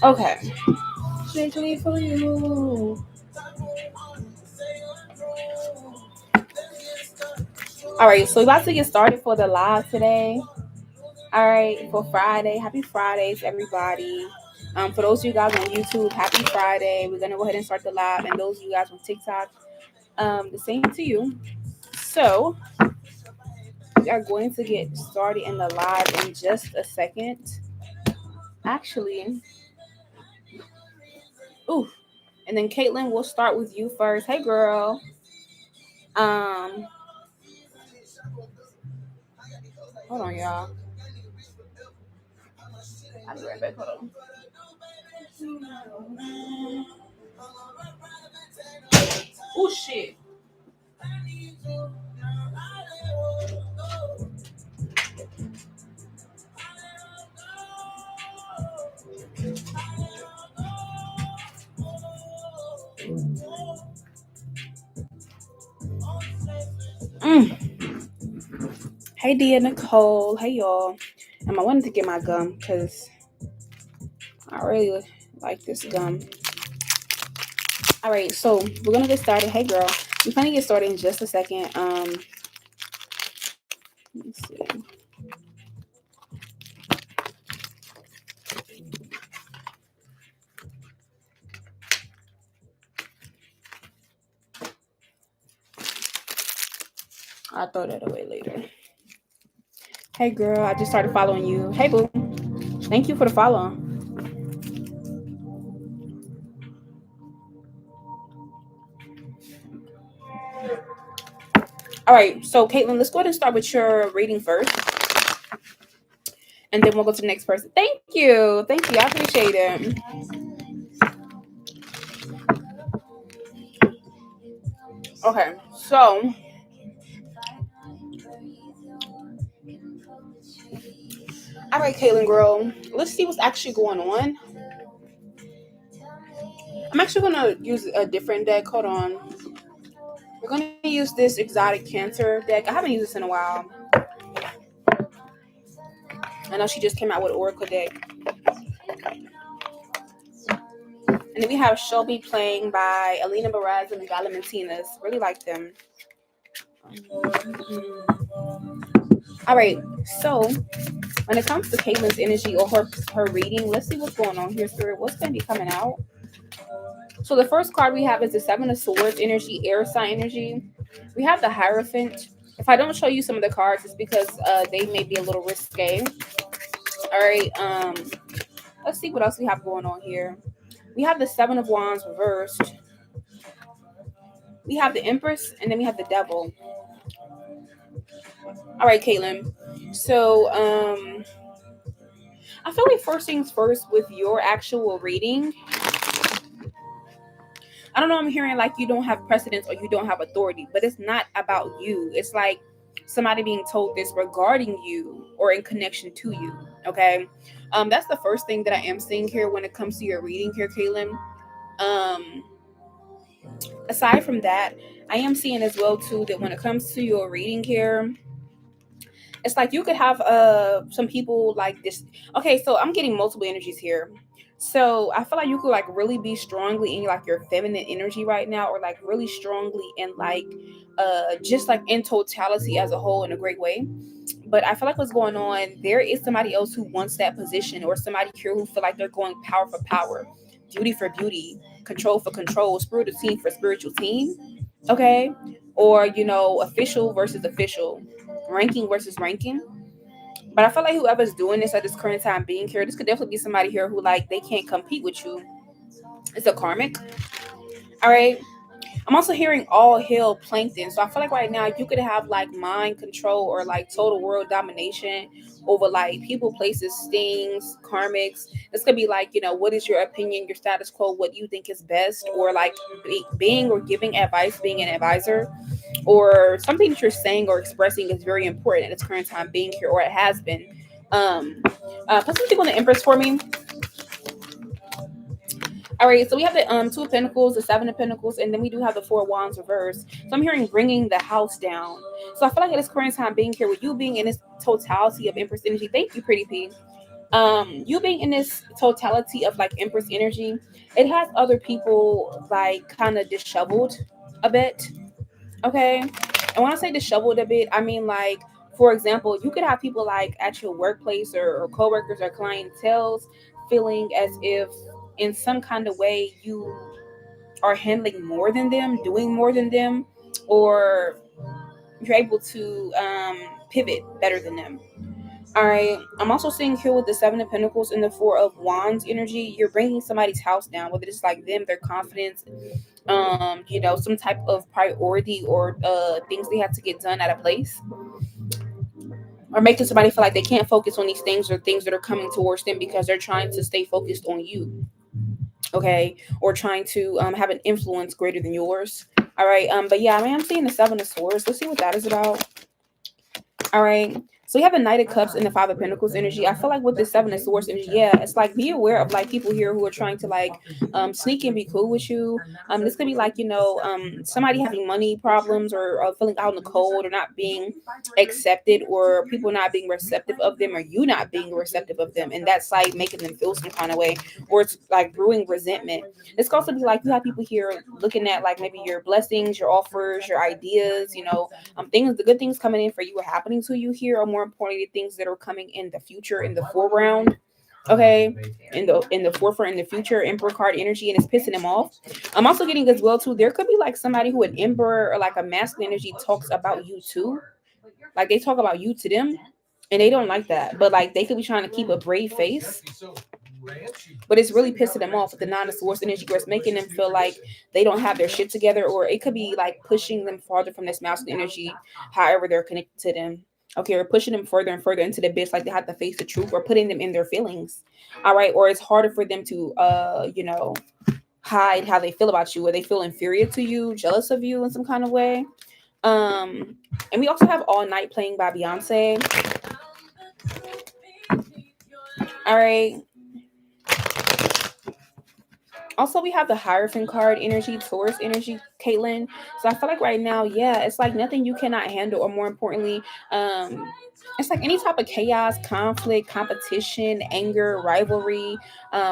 Okay. Strictly for you. All right, so we're about to get started for the live today. All right, for Friday. Happy Fridays, everybody. For those of you guys on YouTube, happy Friday. We're gonna go ahead and start the live, and those of you guys on TikTok, the same to you. So we are going to get started in the live in just a second. Actually, ooh, and then Caitlin, we'll start with you first. Hey, girl. Um, hold on, y'all. I'll be right back. Hold on. Oh shit. Mm. Hey, Dia Nicole. Hey, y'all. I wanted to get my gum because I really like this gum. All right, so we're gonna get started. Hey, girl. We're gonna get started in just a second. Let me see. I'll throw that away later. Hey, girl. I just started following you. Hey, boo. Thank you for the follow. All right, so Caitlin, let's go ahead and start with your reading first, and then we'll go to the next person. Thank you. I appreciate it. Okay, so all right, Caitlin, girl, let's see what's actually going on. I'm actually gonna use a different deck. Hold on. We're gonna use this exotic cancer deck. I haven't used this in a while. I know she just came out with Oracle deck. And then we have Shelby playing by Alina Baraz and Gala Martinez. Really like them. All right, so when it comes to Caitlin's energy or her reading, let's see what's going on here, Spirit. What's going to be coming out? So the first card we have is the Seven of Swords energy, air sign energy. We have the Hierophant. If I don't show you some of the cards, it's because they may be a little risque. All right, let's see what else we have going on here. We have the Seven of Wands reversed. We have the Empress, and then we have the Devil. All right, Caitlin. So, I feel like first things first with your actual reading. I don't know, I'm hearing like you don't have precedence or you don't have authority, but it's not about you. It's like somebody being told this regarding you or in connection to you. Okay. That's the first thing that I am seeing here when it comes to your reading here, Caitlin. Aside from that, I am seeing as well too that when it comes to your reading here, it's like you could have some people like this. Okay, so I'm getting multiple energies here. So I feel like you could like really be strongly in like your feminine energy right now, or like really strongly in like just like in totality as a whole in a great way. But I feel like what's going on, there is somebody else who wants that position, or somebody here who feel like they're going power for power, beauty for beauty, control for control, spiritual team for spiritual team. Okay. Or, official versus official, ranking versus ranking. But I feel like whoever's doing this at this current time being here, this could definitely be somebody here who like they can't compete with you. It's a karmic. All right. I'm also hearing all hail plankton. So I feel like right now you could have like mind control or like total world domination over like people, places, things, karmics. This could be like, what is your opinion, your status quo, what you think is best, or like being or giving advice, being an advisor, or something that you're saying or expressing is very important at its current time being here, or it has been. Put something on the Empress for me. All right, so we have the two of pentacles, the seven of pentacles, and then we do have the four of wands reversed. So I'm hearing bringing the house down. So I feel like at this current time being here with you being in this totality of Empress energy. Thank you, pretty P. You being in this totality of like Empress energy, it has other people like kind of disheveled a bit. Okay. And when I say disheveled a bit, I mean like, for example, you could have people like at your workplace or coworkers or clientels feeling as if in some kind of way you are handling more than them, doing more than them, or you're able to pivot better than them. All right. I'm also seeing here with the Seven of Pentacles and the Four of Wands energy, you're bringing somebody's house down, whether it's like them, their confidence, some type of priority or things they have to get done at a place, or making somebody feel like they can't focus on these things or things that are coming towards them because they're trying to stay focused on you. Okay, or trying to have an influence greater than yours. All right. But yeah, I mean, I'm seeing the Seven of Swords. Let's see what that is about. All right. So we have the Knight of Cups and the Five of Pentacles energy. I feel like with the Seven of Swords energy, yeah, it's like be aware of like people here who are trying to like sneak and be cool with you. This could be like somebody having money problems or feeling out in the cold or not being accepted, or people not being receptive of them, or you not being receptive of them, and that's like making them feel some kind of way, or it's like brewing resentment. This could also be like you have people here looking at like maybe your blessings, your offers, your ideas, things, the good things coming in for you are happening to you here, or more importantly, things that are coming in the future, in the foreground. Okay, in the forefront, in the future, Emperor card energy, and it's pissing them off. I'm also getting as well too. There could be like somebody who an Emperor or like a masculine energy talks about you too, like they talk about you to them, and they don't like that. But like they could be trying to keep a brave face, but it's really pissing them off with the Nine of Swords energy, where it's making them feel like they don't have their shit together, or it could be like pushing them farther from this masculine energy, however they're connected to them. Okay, or pushing them further and further into the abyss, like they have to face the truth, or putting them in their feelings. All right, or it's harder for them to, hide how they feel about you, or they feel inferior to you, jealous of you in some kind of way. Um, and we also have All Night playing by Beyonce. All right, also, we have the Hierophant card energy, Taurus energy, Caitlin. So I feel like right now, yeah, it's like nothing you cannot handle, or more importantly, it's like any type of chaos, conflict, competition, anger, rivalry,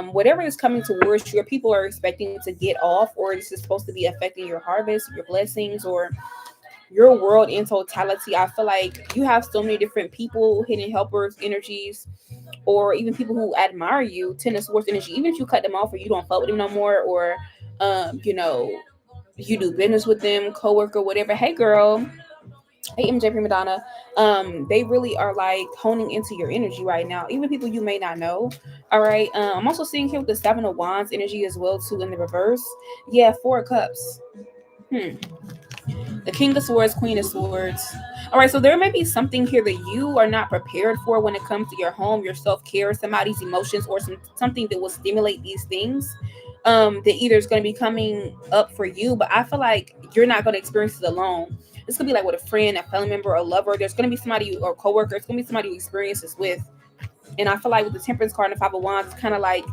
whatever is coming towards you, or people are expecting to get off, or this is supposed to be affecting your harvest, your blessings, or your world in totality. I feel like you have so many different people, hidden helpers, energies, or even people who admire you, Ten of Swords energy. Even if you cut them off or you don't fuck with them no more, or you do business with them, coworker, whatever. Hey girl, hey MJ Prima Donna. They really are like honing into your energy right now. Even people you may not know. All right. I'm also seeing here with the Seven of Wands energy as well too in the reverse. Yeah, Four of Cups. The King of Swords, Queen of Swords. All right, so there may be something here that you are not prepared for when it comes to your home, your self care, somebody's emotions, or something that will stimulate these things. That either is going to be coming up for you, but I feel like you're not going to experience it alone. This could be like with a friend, a family member, a lover. There's going to be somebody or coworker. It's going to be somebody you experience this with. And I feel like with the Temperance card and the Five of Wands, it's kind of like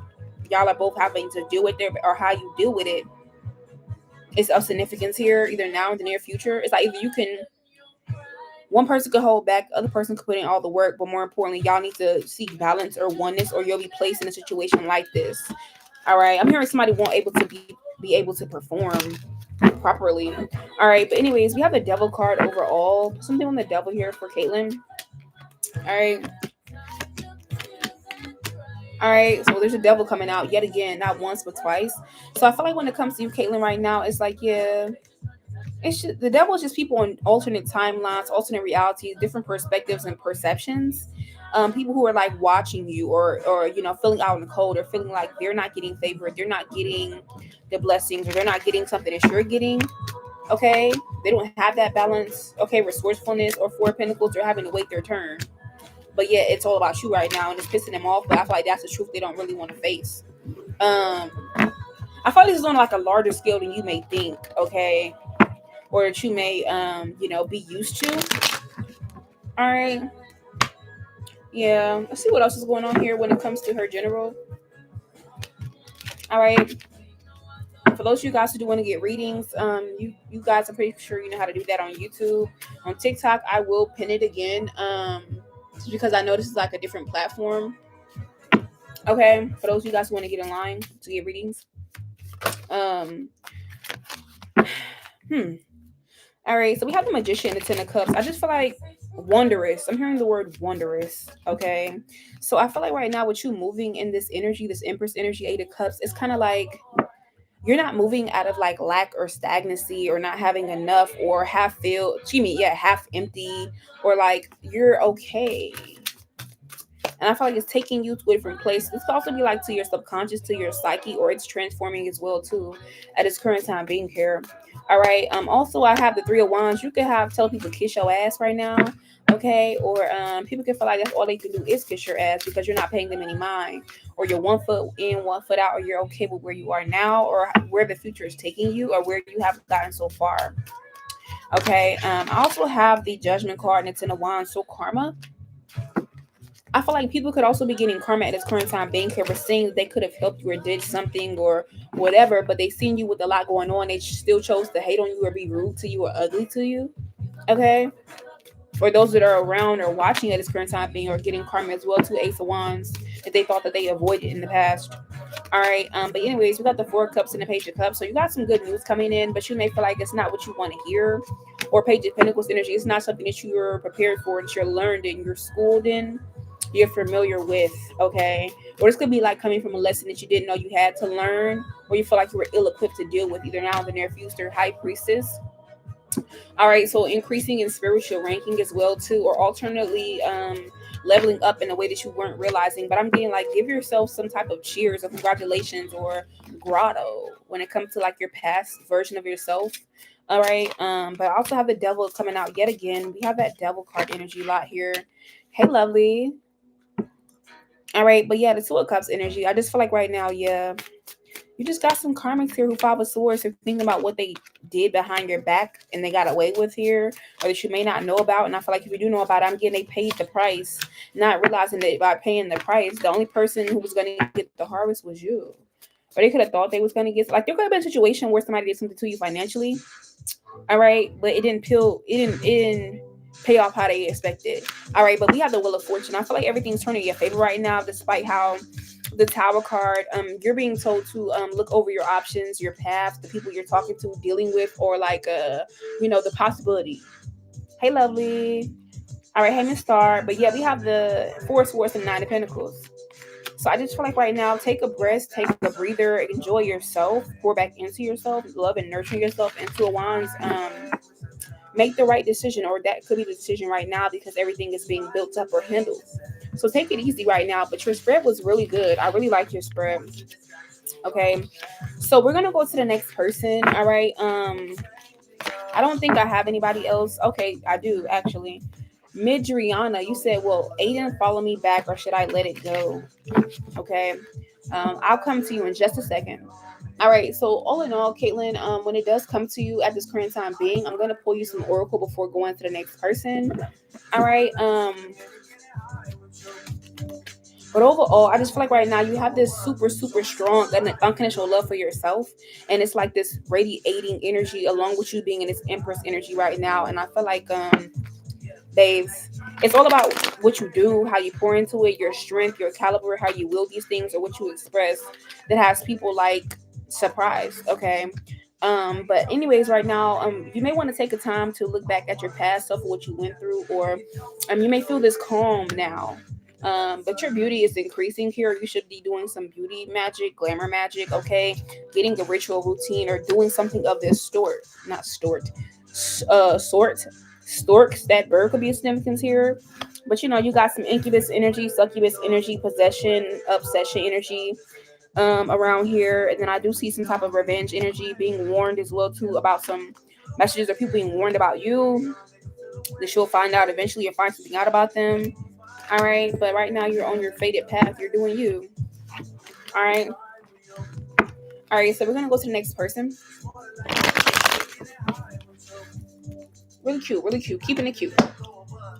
y'all are both having to deal with it, or how you deal with it is of significance here, either now or in the near future. It's like either you can, one person could hold back, the other person could put in all the work, but more importantly, y'all need to seek balance or oneness, or you'll be placed in a situation like this. All right, I'm hearing somebody won't able to be able to perform properly. All right, but anyways, we have the Devil card overall. Something on the Devil here for Caitlin. All right. All right, so there's a devil coming out yet again, not once but twice. So I feel like when it comes to you, Caitlin, right now, it's like, yeah, it's just, the devil is just people on alternate timelines, alternate realities, different perspectives and perceptions. People who are like watching you, or feeling out in the cold, or feeling like they're not getting favored, they're not getting the blessings, or they're not getting something that you're getting. Okay, they don't have that balance. Okay, resourcefulness, or Four of Pentacles, they're having to wait their turn. But yeah, it's all about you right now, and it's pissing them off. But I feel like that's the truth they don't really want to face. I feel like this is on like a larger scale than you may think. Okay, or that you may be used to. All right. Yeah. Let's see what else is going on here when it comes to her general. All right. For those of you guys who do want to get readings, you guys, I'm pretty sure you know how to do that on YouTube. On TikTok, I will pin it again. Just because I know this is like a different platform. Okay, for those of you guys who want to get in line to get readings. Um, hmm. All right, so we have the Magician, the Ten of Cups. I just feel like wondrous. I'm hearing the word wondrous. Okay, so I feel like right now with you moving in this energy, this Empress energy, Eight of Cups, it's kind of like you're not moving out of like lack or stagnancy or not having enough or half filled. Excuse me, yeah, half empty or like you're okay. And I feel like it's taking you to a different place. This could also be like to your subconscious, to your psyche, or it's transforming as well too at its current time being here. All right. Also I have the Three of Wands. You could have tell people kiss your ass right now. Okay. Or people can feel like that's all they can do is kiss your ass because you're not paying them any mind. Or you're 1 foot in, 1 foot out, or you're okay with where you are now, or where the future is taking you, or where you have gotten so far. Okay. I also have the Judgment card and it's in a wand. So karma. I feel like people could also be getting karma at this current time being here for seeing that they could have helped you or did something or whatever, but they seen you with a lot going on. They still chose to hate on you or be rude to you or ugly to you. Okay. For those that are around or watching at this current time being or getting karma as well to Ace of Wands that they thought that they avoided in the past. All right. But anyways, we got the Four of Cups and the Page of Cups. So you got some good news coming in, but you may feel like it's not what you want to hear. Or Page of Pentacles energy. It's not something that you're prepared for, that you're learned in, you're schooled in, you're familiar with. Okay. Or this could be like coming from a lesson that you didn't know you had to learn, or you feel like you were ill equipped to deal with, either now in the near future, High Priestess. All right, so increasing in spiritual ranking as well too, or alternately leveling up in a way that you weren't realizing. But I'm getting like give yourself some type of cheers or congratulations or grotto when it comes to like your past version of yourself. All right, but I also have the Devil coming out yet again. We have that Devil card energy a lot here. Hey, lovely. All right, but yeah, the Two of Cups energy. I just feel like right now, yeah, you just got some karmics here who Five of Swords are thinking about what they did behind your back and they got away with here, or that you may not know about. And I feel like if you do know about it, I'm getting they paid the price, not realizing that by paying the price, the only person who was going to get the harvest was you. Or they could have thought they was going to get, like, there could have been a situation where somebody did something to you financially. All right, but it didn't pay off how they expected. All right, but we have the Wheel of Fortune. I feel like everything's turning in your favor right now, despite how the Tower card, you're being told to look over your options, your path, the people you're talking to, dealing with, or like the possibility. Hey, lovely. All right, hey, Miss Star. But yeah, we have the Four of Swords and Nine of Pentacles. So I just feel like right now, take a breath, take a breather, enjoy yourself, pour back into yourself, love and nurture yourself into a wands. Make the right decision, or that could be the decision right now because everything is being built up or handled. So take it easy right now. But your spread was really good. I really like your spread. Okay. So we're gonna go to the next person. All right. I don't think I have anybody else. Okay, I do actually. Midriana, you said, "Well, Aiden, follow me back, or should I let it go?" Okay. I'll come to you in just a second. All right. So all in all, Caitlin, when it does come to you at this current time being, I'm gonna pull you some oracle before going to the next person. All right. But overall, I just feel like right now you have this super, super strong and unconditional love for yourself. And it's like this radiating energy along with you being in this Empress energy right now. And I feel like babes, it's all about what you do, how you pour into it, your strength, your caliber, how you will these things, or what you express that has people like surprised. Okay. But anyways, right now, you may want to take a time to look back at your past stuff, what you went through, or you may feel this calm now. But your beauty is increasing here. You should be doing some beauty magic, glamour magic, okay? Getting a ritual routine or doing something of this sort, not stort, sort, storks. That bird could be a significance here. But you got some incubus energy, succubus energy, possession, obsession energy around here. And then I do see some type of revenge energy being warned as well too about some messages or people being warned about you that you'll find out eventually or find something out about them. All right, but right now you're on your fated path. You're doing you. All right. All right, so we're gonna go to the next person. Really cute, really cute. Keeping it cute.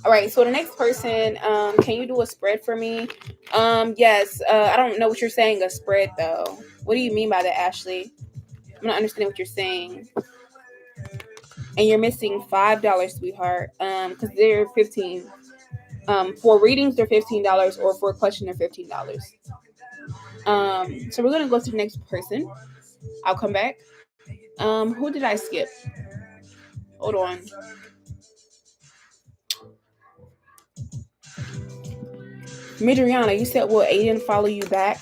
All right, so the next person, can you do a spread for me? Yes. I don't know what you're saying, a spread though. What do you mean by that, Ashley? I'm not understanding what you're saying. And you're missing $5, sweetheart. Because they're 15. For readings, they're $15, or for a question, they're $15. So we're gonna go to the next person. I'll come back. Who did I skip? Hold on. Midriana, you said, will Aiden follow you back?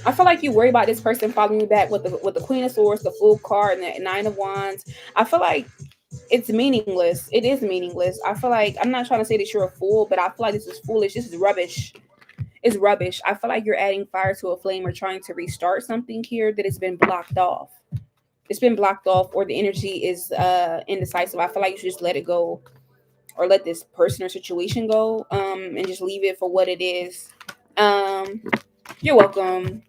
I feel like you worry about this person following you back with the Queen of Swords, the Fool card, and the Nine of Wands. I feel like it's meaningless. It is meaningless. I feel like, I'm not trying to say that you're a fool, but I feel like this is foolish. This is rubbish. It's rubbish. I feel like you're adding fire to a flame or trying to restart something here that has been blocked off. It's been blocked off, or the energy is indecisive. I feel like you should just let it go, or let this person or situation go, and just leave it for what it is. You're welcome.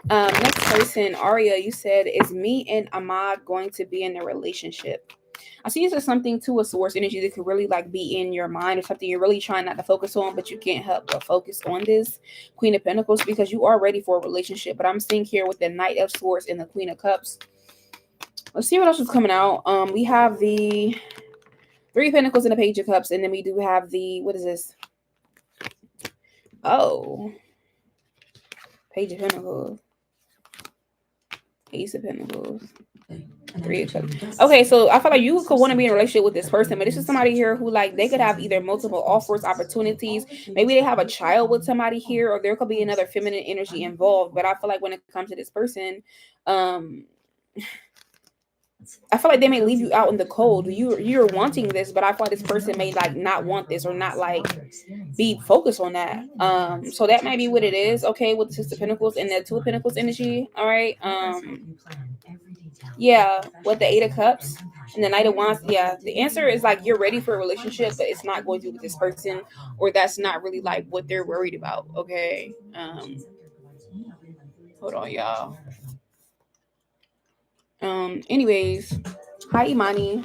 Next person, Aria, you said, is me and Ahmad going to be in a relationship? I see this as something to a source energy that could really like be in your mind, or something you're really trying not to focus on, but you can't help but focus on this Queen of Pentacles because you are ready for a relationship. But I'm seeing here with the Knight of Swords and the Queen of Cups. Let's see what else is coming out. We have the Three of Pentacles and the Page of Cups, and then we do have the, what is this? Oh, Page of Pentacles, Ace of Pentacles, Three of Cups. Okay, so I feel like you could want to be in a relationship with this person, but this is somebody here who, like, they could have either multiple offers, opportunities. Maybe they have a child with somebody here, or there could be another feminine energy involved. But I feel like when it comes to this person, I feel like they may leave you out in the cold. You're wanting this, but I feel like this person may like not want this, or not like be focused on that. So that might be what it is. Okay, with the Six of Pentacles and the Two of Pentacles energy. All right. Yeah, with the Eight of Cups and the Knight of Wands. Yeah, the answer is like you're ready for a relationship, but it's not going to be with this person, or that's not really like what they're worried about. Okay. Hold on, y'all. Anyways, hi Imani.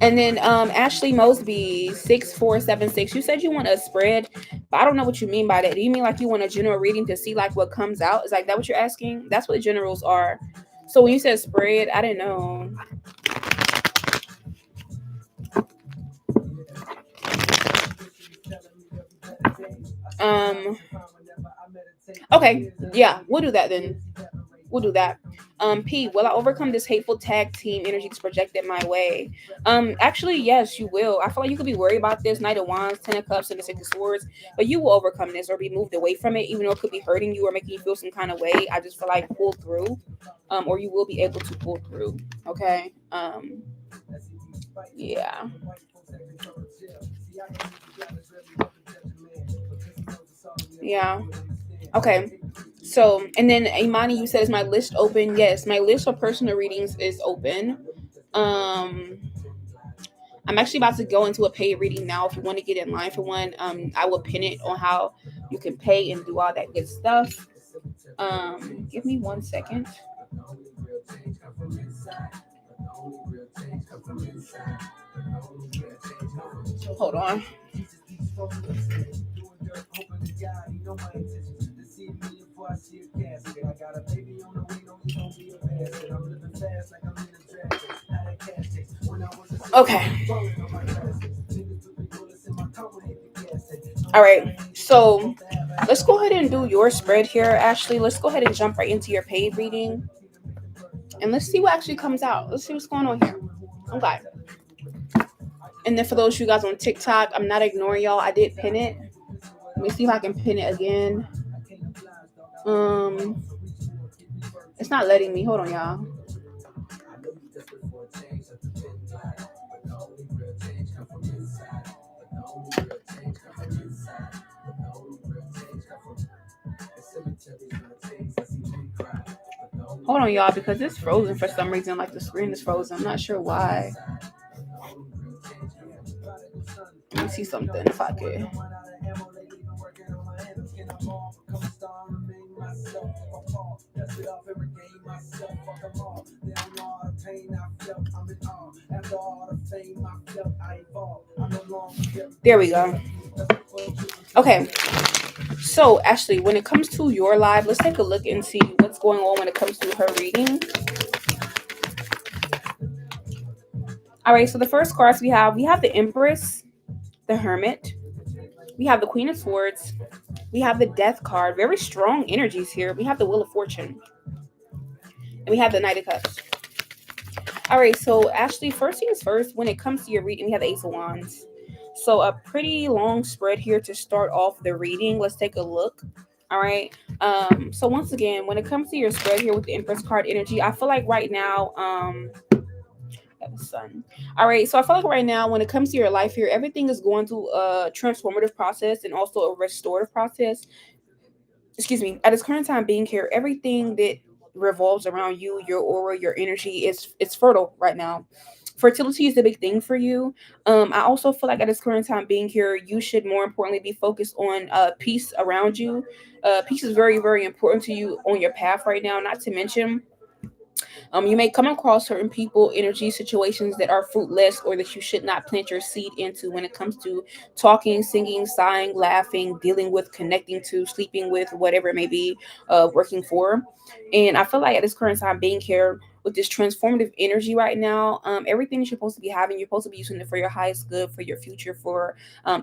And then Ashley Mosby 6476. You said you want a spread, but I don't know what you mean by that. Do you mean like you want a general reading to see like what comes out? Is like that what you're asking? That's what generals are. So when you said spread, I didn't know. Um okay, yeah, we'll do that then. We'll do that. P, will I overcome this hateful tag team energy that's projected my way? Actually, yes, you will. I feel like you could be worried about this Knight of Wands, Ten of Cups, and the Six of Swords, but you will overcome this or be moved away from it, even though it could be hurting you or making you feel some kind of way. I just feel like pull through, or you will be able to pull through. Okay. Yeah. Yeah. Okay. So, and then Imani, you said, is my list open? Yes, my list for personal readings is open. Um, I'm actually about to go into a paid reading now. If you want to get in line for one, I will pin it on how you can pay and do all that good stuff. Give me 1 second. Hold on. Okay. All right. So let's go ahead and do your spread here, Ashley. Let's go ahead and jump right into your paid reading. And let's see what actually comes out. Let's see what's going on here. Okay. And then for those of you guys on TikTok, I'm not ignoring y'all. I did pin it. Let me see if I can pin it again. It's not letting me. Hold on, y'all. Hold on, y'all, because it's frozen for some reason. Like the screen is frozen. I'm not sure why. Let me see something if I could. There we go. Okay. So, Ashley, when it comes to your live, let's take a look and see what's going on when it comes to her reading. All right, so the first cards we have the Empress, the Hermit, we have the Queen of Swords, we have the Death card. Very strong energies here. We have the Wheel of Fortune, and we have the Knight of Cups. All right, so Ashley, first things first, when it comes to your reading, we have the Ace of Wands. So a pretty long spread here to start off the reading. Let's take a look. All right. So once again, when it comes to your spread here with the Empress card energy, I feel like right now, the sun. All right. So I feel like right now, when it comes to your life here, everything is going through a transformative process and also a restorative process. Excuse me. At this current time being here, everything that revolves around you, your aura, your energy is it's fertile right now. Fertility is the big thing for you. I also feel like at this current time being here, you should more importantly be focused on peace around you. Peace is very, very important to you on your path right now. Not to mention, you may come across certain people, energy, situations that are fruitless or that you should not plant your seed into when it comes to talking, singing, sighing, laughing, dealing with, connecting to, sleeping with, whatever it may be, working for. And I feel like at this current time being here with this transformative energy right now, everything that you're supposed to be having, you're supposed to be using it for your highest good, for your future, for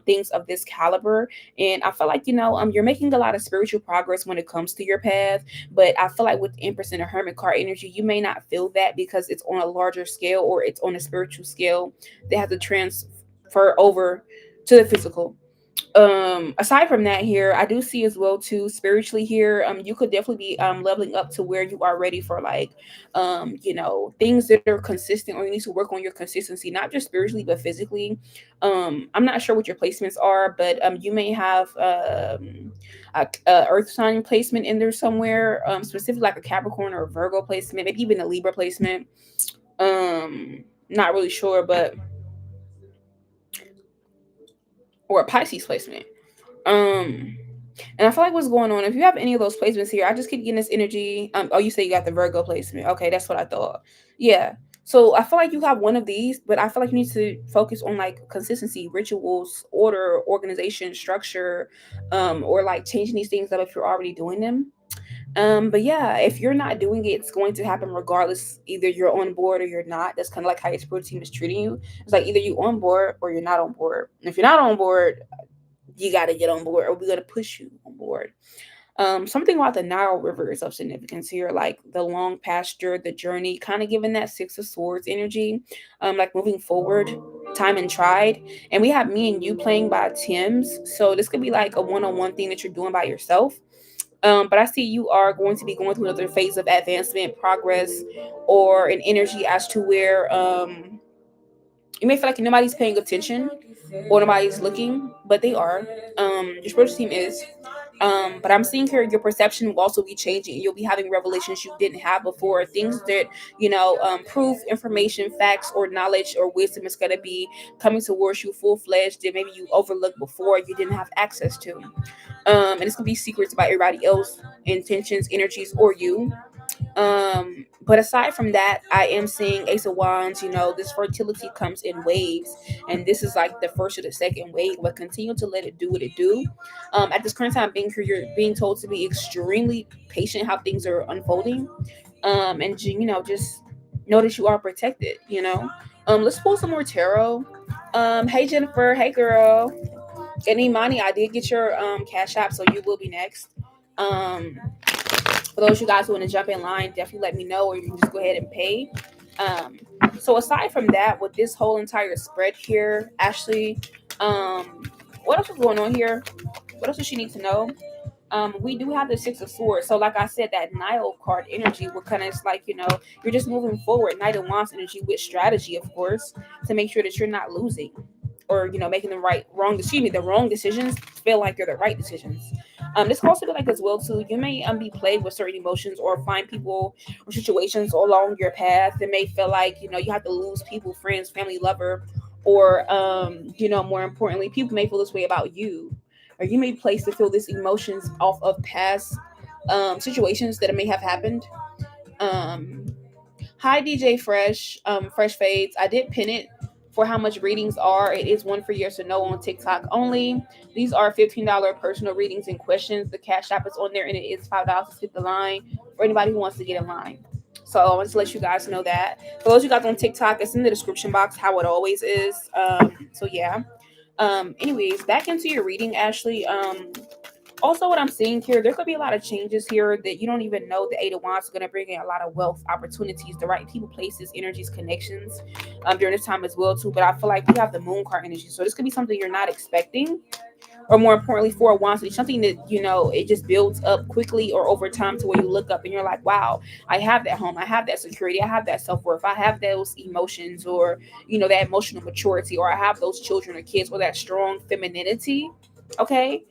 things of this caliber. And I feel like, you're making a lot of spiritual progress when it comes to your path. But I feel like with the Empress and the Hermit card energy, you may not feel that because it's on a larger scale or it's on a spiritual scale that has to transfer over to the physical. Aside from that here, I do see as well too spiritually here, you could definitely be leveling up to where you are ready for like things that are consistent, or you need to work on your consistency, not just spiritually but physically. I'm not sure what your placements are, but you may have a earth sign placement in there somewhere, specifically like a Capricorn or a Virgo placement, maybe even a Libra placement. Not really sure, but or a Pisces placement. Um, and I feel like what's going on, if you have any of those placements here, I just keep getting this energy. Oh, you say you got the Virgo placement. Okay, that's what I thought. Yeah. So I feel like you have one of these, but I feel like you need to focus on like consistency, rituals, order, organization, structure, or like changing these things up if you're already doing them. But yeah, if you're not doing it, it's going to happen regardless. Either you're on board or you're not. That's kind of like how your spiritual team is treating you. It's like either you on board or you're not on board. And if you're not on board, you got to get on board, or we're going to push you on board. Something about the Nile River is of significance here, like the long pasture, the journey, kind of giving that Six of Swords energy, like moving forward, time and tried. And we have Me and You playing by Tim's, so this could be like a one-on-one thing that you're doing by yourself. But I see you are going to be going through another phase of advancement, progress, or an energy as to where you may feel like nobody's paying attention or nobody's looking, but they are. Your spiritual team is. But I'm seeing here your perception will also be changing. You'll be having revelations you didn't have before. Things that, proof, information, facts, or knowledge or wisdom is going to be coming towards you full fledged that maybe you overlooked before you didn't have access to. And it's going to be secrets about everybody else, intentions, energies, or you. But aside from that, I am seeing Ace of Wands. This fertility comes in waves, and this is like the first or the second wave, but continue to let it do what it do. At this current time being here, you're being told to be extremely patient how things are unfolding. And just notice you are protected. Let's pull some more tarot. Hey Jennifer, hey girl. And Imani, I did get your cash app, so you will be next. Um, for those of you guys who want to jump in line, definitely let me know, or you can just go ahead and pay. Um, so aside from that, with this whole entire spread here, Ashley, what else is going on here? What else does she need to know? We do have the Six of Swords. So like I said, that Nile card energy, we're kind of like, you're just moving forward. Knight of Wands energy with strategy, of course, to make sure that you're not losing or, making the wrong decisions feel like they're the right decisions. This can also be like as well too. You may be plagued with certain emotions or find people or situations along your path that may feel like, you have to lose people, friends, family, lover, or, more importantly, people may feel this way about you, or you may be placed to feel these emotions off of past situations that may have happened. Um, Hi DJ Fresh, Fresh Fades. I did pin it for how much readings are. It is one for yes or no on TikTok only. These are $15 personal readings and questions. The Cash App is on there, and it is $5 to skip the line for anybody who wants to get in line. So I want to let you guys know that. For those you guys on TikTok, it's in the description box, how it always is. So yeah. Anyways, back into your reading, Ashley. Also, what I'm seeing here, there could be a lot of changes here that you don't even know. The Eight of Wands is going to bring in a lot of wealth, opportunities, the right people, places, energies, connections during this time as well too. But I feel like we have the Moon card energy, so this could be something you're not expecting, or more importantly, Four of Wands, it's something that it just builds up quickly or over time to where you look up and you're like, wow, I have that home, I have that security, I have that self worth, I have those emotions, or that emotional maturity, or I have those children or kids, or that strong femininity. Okay.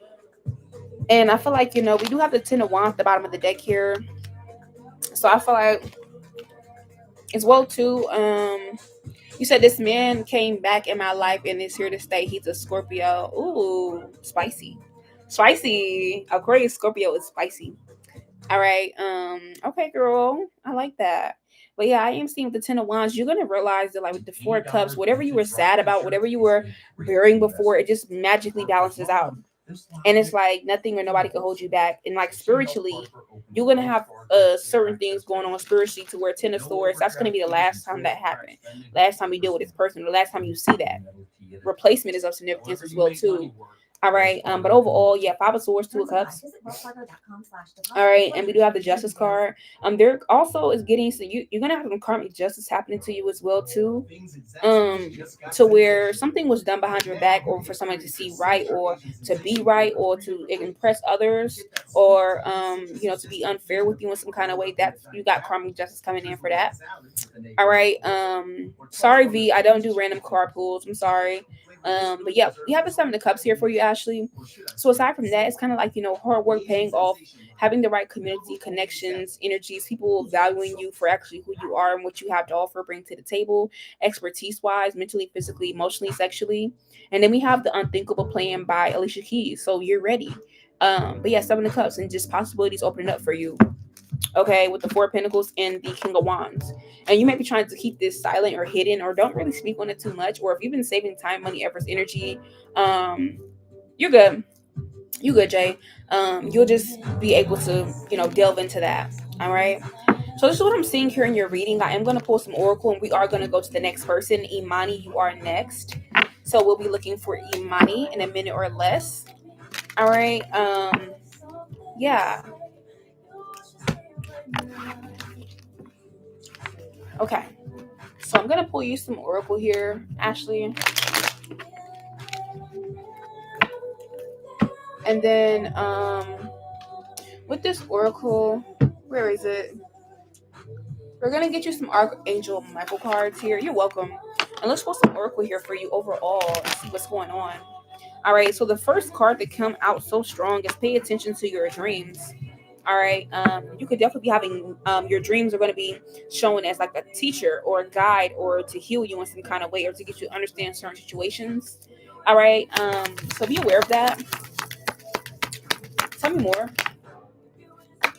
And I feel like, we do have the Ten of Wands at the bottom of the deck here. So I feel like as well too, you said this man came back in my life and is here to stay. He's a Scorpio. Ooh, spicy. Spicy. Aquarius Scorpio is spicy. All right. Okay, girl. I like that. But yeah, I am seeing with the Ten of Wands, you're gonna realize that, like, with the Four of Cups, whatever you were sad about, whatever you were bearing before, it just magically balances out. And it's like nothing or nobody can hold you back. And like spiritually, you're gonna have certain things going on spiritually to where Ten of Swords, that's gonna be the last time that happened. Last time you deal with this person, the last time you see that. Replacement is of significance as well too. All right. But overall, yeah, Five of Swords, Two of Cups. All right, and we do have the Justice card. There also is getting, so you're gonna have some karmic justice happening to you as well too. To where something was done behind your back, or for somebody to see right, or to be right, or to impress others, or to be unfair with you in some kind of way. That you got karmic justice coming in for that. All right. Sorry, V, I don't do random card pulls. I'm sorry. But yeah, we have the Seven of Cups here for you, Ashley. So aside from that, it's kind of like, hard work paying off, having the right community connections, energies, people valuing you for actually who you are and what you have to offer, bring to the table, expertise wise, mentally, physically, emotionally, sexually. And then we have the Unthinkable Plan by Alicia Keys. So you're ready. But yeah, Seven of Cups and just possibilities opening up for you. Okay, with the Four of Pentacles and the King of Wands. And you may be trying to keep this silent or hidden, or don't really speak on it too much. Or if you've been saving time, money, efforts, energy, you're good. You good, Jay. You'll just be able to, delve into that. All right. So this is what I'm seeing here in your reading. I am going to pull some oracle, and we are going to go to the next person. Imani, you are next. So we'll be looking for Imani in a minute or less. All right. Yeah. Okay. So I'm gonna pull you some oracle here, Ashley. And then with this oracle, where is it? We're gonna get you some Archangel Michael cards here. You're welcome. And let's pull some oracle here for you overall and see what's going on. All right, so the first card that come out so strong is pay attention to your dreams. All right, you could definitely be having your dreams are going to be shown as like a teacher or a guide, or to heal you in some kind of way, or to get you to understand certain situations. All right, so be aware of that. Tell me more.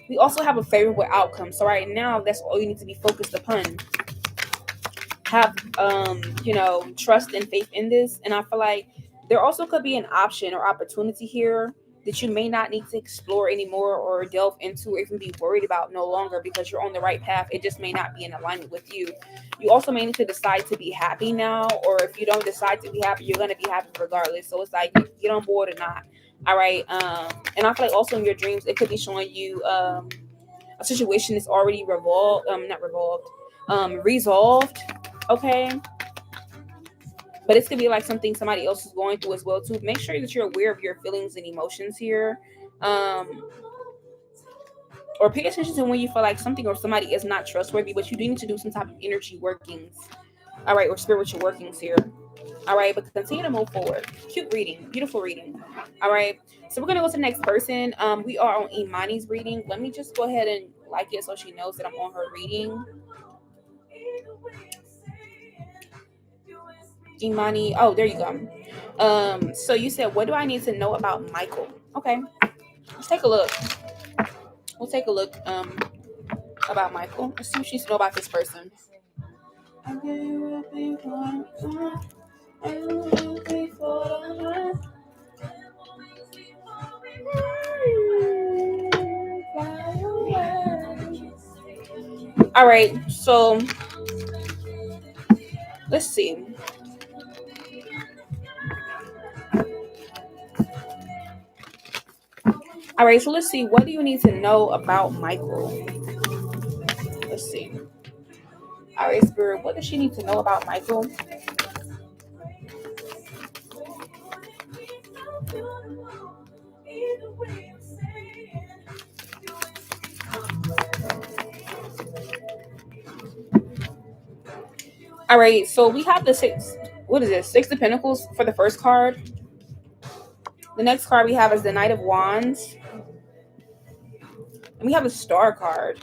We also have a favorable outcome. So right now, that's all you need to be focused upon. Have trust and faith in this, and I feel like there also could be an option or opportunity here that you may not need to explore anymore, or delve into, or even be worried about no longer, because you're on the right path. It just may not be in alignment with you. You also may need to decide to be happy now, or if you don't decide to be happy, you're going to be happy regardless. So it's like, get on board or not. All right. And I feel like also in your dreams, it could be showing you a situation that's already resolved. Okay. But it's gonna be like something somebody else is going through as well too. Make sure that you're aware of your feelings and emotions here. Or pay attention to when you feel like something or somebody is not trustworthy, but you do need to do some type of energy workings. All right, or spiritual workings here. All right, but continue to move forward. Cute reading, beautiful reading. All right, so we're gonna go to the next person. We are on Imani's reading. Let me just go ahead and like it so she knows that I'm on her reading. Imani, oh, there you go. So you said, what do I need to know about Michael? Okay, let's take a look. We'll take a look about Michael. Let's see what she needs to know about this person. All right, so let's see. All right, so let's see. What do you need to know about Michael? Let's see. All right, Spirit, what does she need to know about Michael? All right, so we have the six. What is this? Six of Pentacles for the first card. The next card we have is the Knight of Wands, and we have a Star card.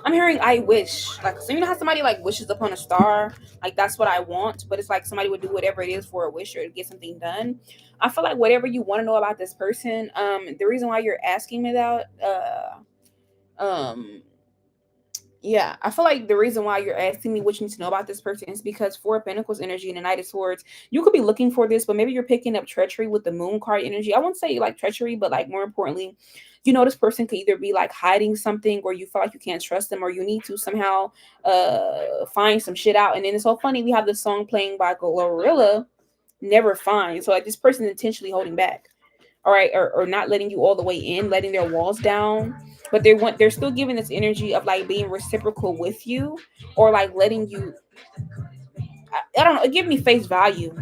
I'm hearing I wish. Like, so you know how somebody like wishes upon a star? Like, that's what I want, but it's like somebody would do whatever it is for a wish or to get something done. I feel like whatever you want to know about this person, the reason why you're asking me that, um, yeah, I feel like the reason why you're asking me what you need to know about this person is because Four of Pentacles energy and the Knight of Swords, you could be looking for this, but maybe you're picking up treachery with the Moon card energy. I won't say like treachery, but like more importantly, you know, this person could either be like hiding something or you feel like you can't trust them or you need to somehow find some shit out. And then it's so funny, we have this song playing by Glorilla, Never Find. So like this person is intentionally holding back. All right, or not letting you all the way in, letting their walls down, but they're still giving this energy of like being reciprocal with you, or like letting you, I don't know, it gives me face value.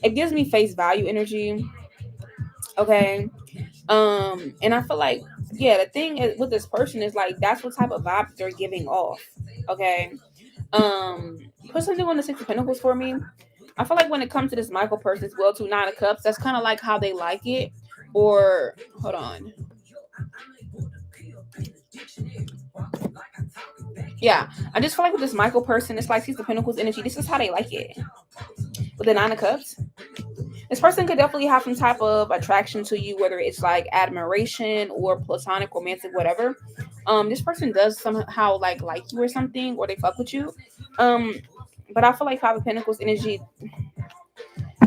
It gives me face value energy. Okay. And I feel like, yeah, the thing is with this person is like that's what type of vibe they're giving off. Okay. Put something on the Six of Pentacles for me. I feel like when it comes to this Michael person as well, to Nine of Cups, that's kind of like how they like it. Or hold on. Yeah, I just feel like with this Michael person, it's like Six of Pentacles energy. This is how they like it. With the Nine of Cups, this person could definitely have some type of attraction to you, whether it's like admiration or platonic, romantic, whatever. This person does somehow like you or something, or they fuck with you. Um, but I feel like Five of Pentacles energy,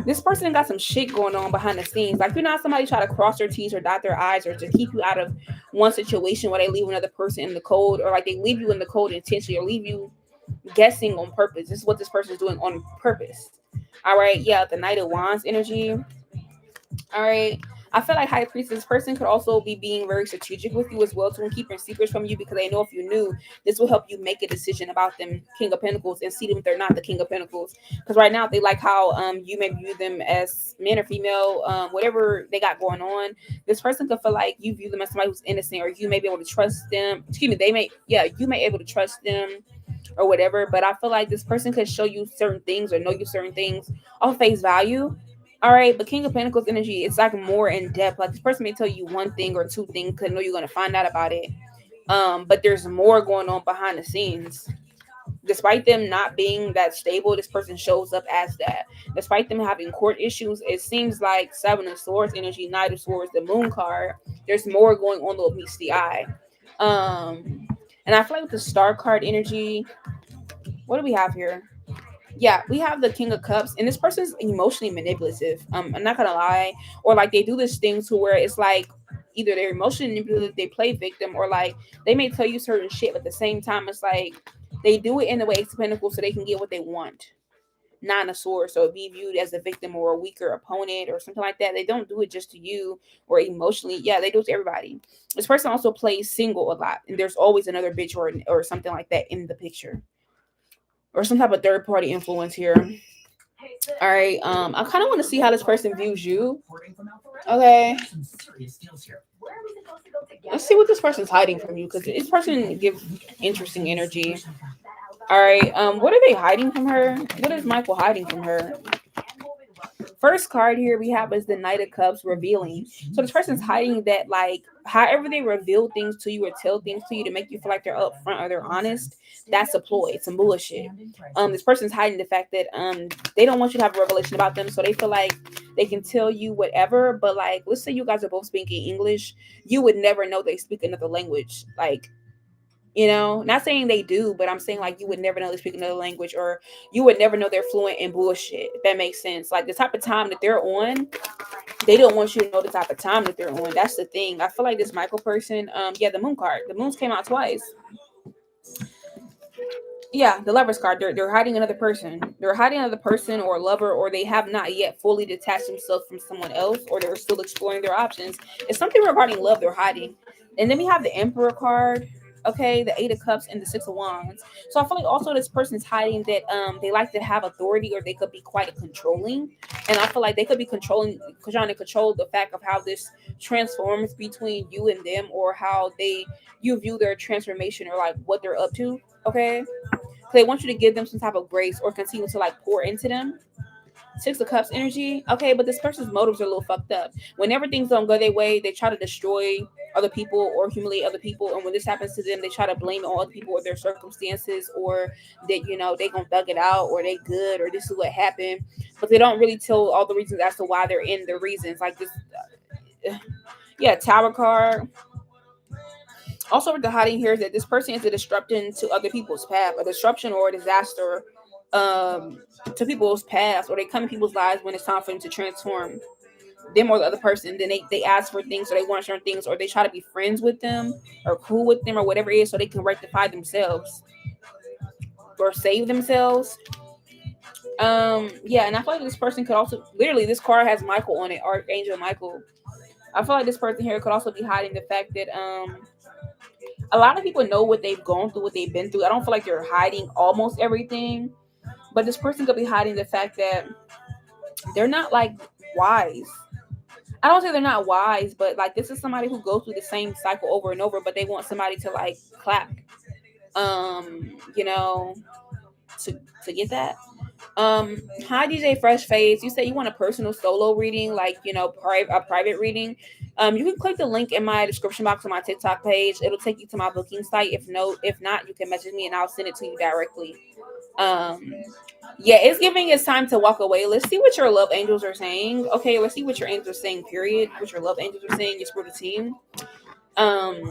this person got some shit going on behind the scenes. Like, you're not somebody try to cross their T's or dot their I's or to keep you out of one situation where they leave another person in the cold, or like they leave you in the cold intentionally or leave you guessing on purpose. This is what this person is doing on purpose. All right. Yeah. The Knight of Wands energy. All right. I feel like High Priest, this person could also be being very strategic with you as well, to keeping secrets from you, because they know if you knew, this will help you make a decision about them, King of Pentacles, and see them if they're not the King of Pentacles. Because right now they like how you may view them as man or female, whatever they got going on. This person could feel like you view them as somebody who's innocent, or you may be able to trust them. Excuse me, you may able to trust them or whatever. But I feel like this person could show you certain things or know you certain things on face value. All right, but King of Pentacles energy, it's like more in depth. Like this person may tell you one thing or two things because know you're gonna find out about it. But there's more going on behind the scenes. Despite them not being that stable, this person shows up as that. Despite them having court issues, it seems like Seven of Swords energy, Knight of Swords, the Moon card. There's more going on that meets the eye. And I feel like with the Star card energy, what do we have here? Yeah, we have the King of Cups, and this person's emotionally manipulative. I'm not gonna lie, or like they do this thing to where it's like either they're emotionally manipulative, they play victim, or like they may tell you certain shit, but at the same time, it's like they do it in the way of Pentacles so they can get what they want. Nine of Swords, so be viewed as a victim or a weaker opponent or something like that. They don't do it just to you or emotionally. Yeah, they do it to everybody. This person also plays single a lot, and there's always another bitch or something like that in the picture, or some type of third party influence here. All right. I kind of want to see how this person views you. Okay. Let's see what this person's hiding from you, because this person gives interesting energy. All right. What are they hiding from her? What is Michael hiding from her? First card here we have is the Knight of Cups, revealing. So this person's hiding that, like, however they reveal things to you or tell things to you to make you feel like they're upfront or they're honest, that's a ploy. It's some bullshit. This person's hiding the fact that they don't want you to have a revelation about them, so they feel like they can tell you whatever. But like, let's say you guys are both speaking English, you would never know they speak another language. Like, Not saying they do, but I'm saying like you would never know they speak another language, or you would never know they're fluent in bullshit. If that makes sense. Like the type of time that they're on, they don't want you to know the type of time that they're on. That's the thing. I feel like this Michael person, yeah, the moon card. The moons came out twice. Yeah, the lover's card. They're hiding another person. They're hiding another person or lover, or they have not yet fully detached themselves from someone else, or they're still exploring their options. It's something regarding love they're hiding. And then we have the Emperor card. Okay, the Eight of Cups and the Six of Wands. So I feel like also this person's hiding that they like to have authority, or they could be quite controlling. And I feel like they could be trying to control the fact of how this transforms between you and them, or how you view their transformation, or like what they're up to. Okay, they want you to give them some type of grace, or continue to like pour into them. Six of Cups energy. Okay, but this person's motives are a little fucked up. Whenever things don't go their way, they try to destroy other people or humiliate other people. And when this happens to them, they try to blame it on other people or their circumstances, or that they gonna thug it out, or they good, or this is what happened. But they don't really tell all the reasons as to why they're in the reasons. Like this, yeah, Tower card. Also, with the hiding here is that this person is a disruption to other people's path, a disruption or a disaster to people's paths, or they come in people's lives when it's time for them to transform them or the other person. Then they ask for things, or they want certain things, or they try to be friends with them or cool with them or whatever it is, so they can rectify themselves or save themselves. Yeah, and I feel like this person could also literally, this card has Michael on it, Archangel Michael. I feel like this person here could also be hiding the fact that a lot of people know what they've gone through, what they've been through. I don't feel like they're hiding almost everything, but this person could be hiding the fact that they're not like wise. I don't say they're not wise, but like this is somebody who goes through the same cycle over and over, but they want somebody to like clap, you know, to get that. Hi DJ Fresh Face. You said you want a personal solo reading, like a private reading. You can click the link in my description box on my TikTok page. It'll take you to my booking site. If not, you can message me and I'll send it to you directly. Um, yeah, it's giving us time to walk away. Let's see what your love angels are saying. Okay, let's see what your angels are saying. Period. What your love angels are saying. Your spiritual team. Um,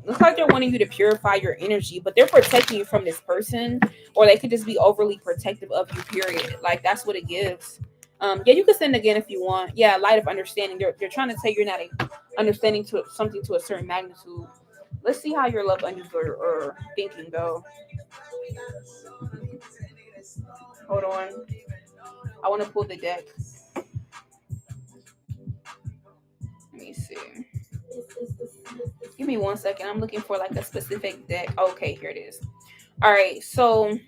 looks like they're wanting you to purify your energy, but they're protecting you from this person, or they could just be overly protective of you. Period. Like that's what it gives. Yeah, you can send again if you want. Yeah, light of understanding. They're trying to say you're not understanding to something to a certain magnitude. Let's see how your love angels are thinking though. Hold on. I want to pull the deck. Let me see. Give me 1 second. I'm looking for like a specific deck. Okay, here it is. All right, so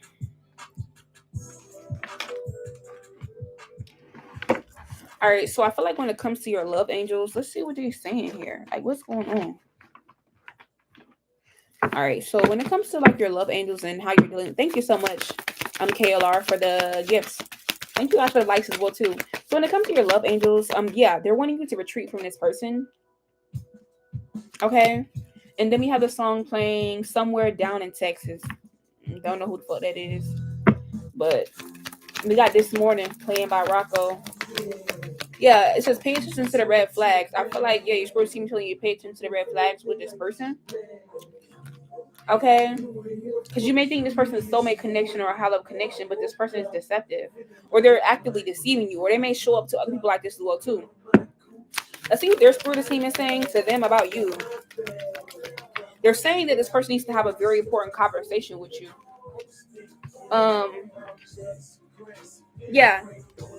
I feel like when it comes to your love angels, let's see what they're saying here. Like, what's going on? All right, so when it comes to like your love angels and how you're dealing, thank you so much, KLR, for the gifts. Thank you guys for the likes as well too. So when it comes to your love angels, yeah, they're wanting you to retreat from this person. Okay, and then we have the song playing somewhere down in Texas. Don't know who the fuck that is, but we got This Morning playing by Rocco. Yeah, it says pay attention to the red flags. I feel like you're supposed to telling you to pay attention to the red flags with this person. Okay, because you may think this person is soulmate connection or a hollow connection, but this person is deceptive, or they're actively deceiving you, or they may show up to other people like this as well too. Let's see what their spirit team is saying to them about you. They're saying that this person needs to have a very important conversation with you. Yeah,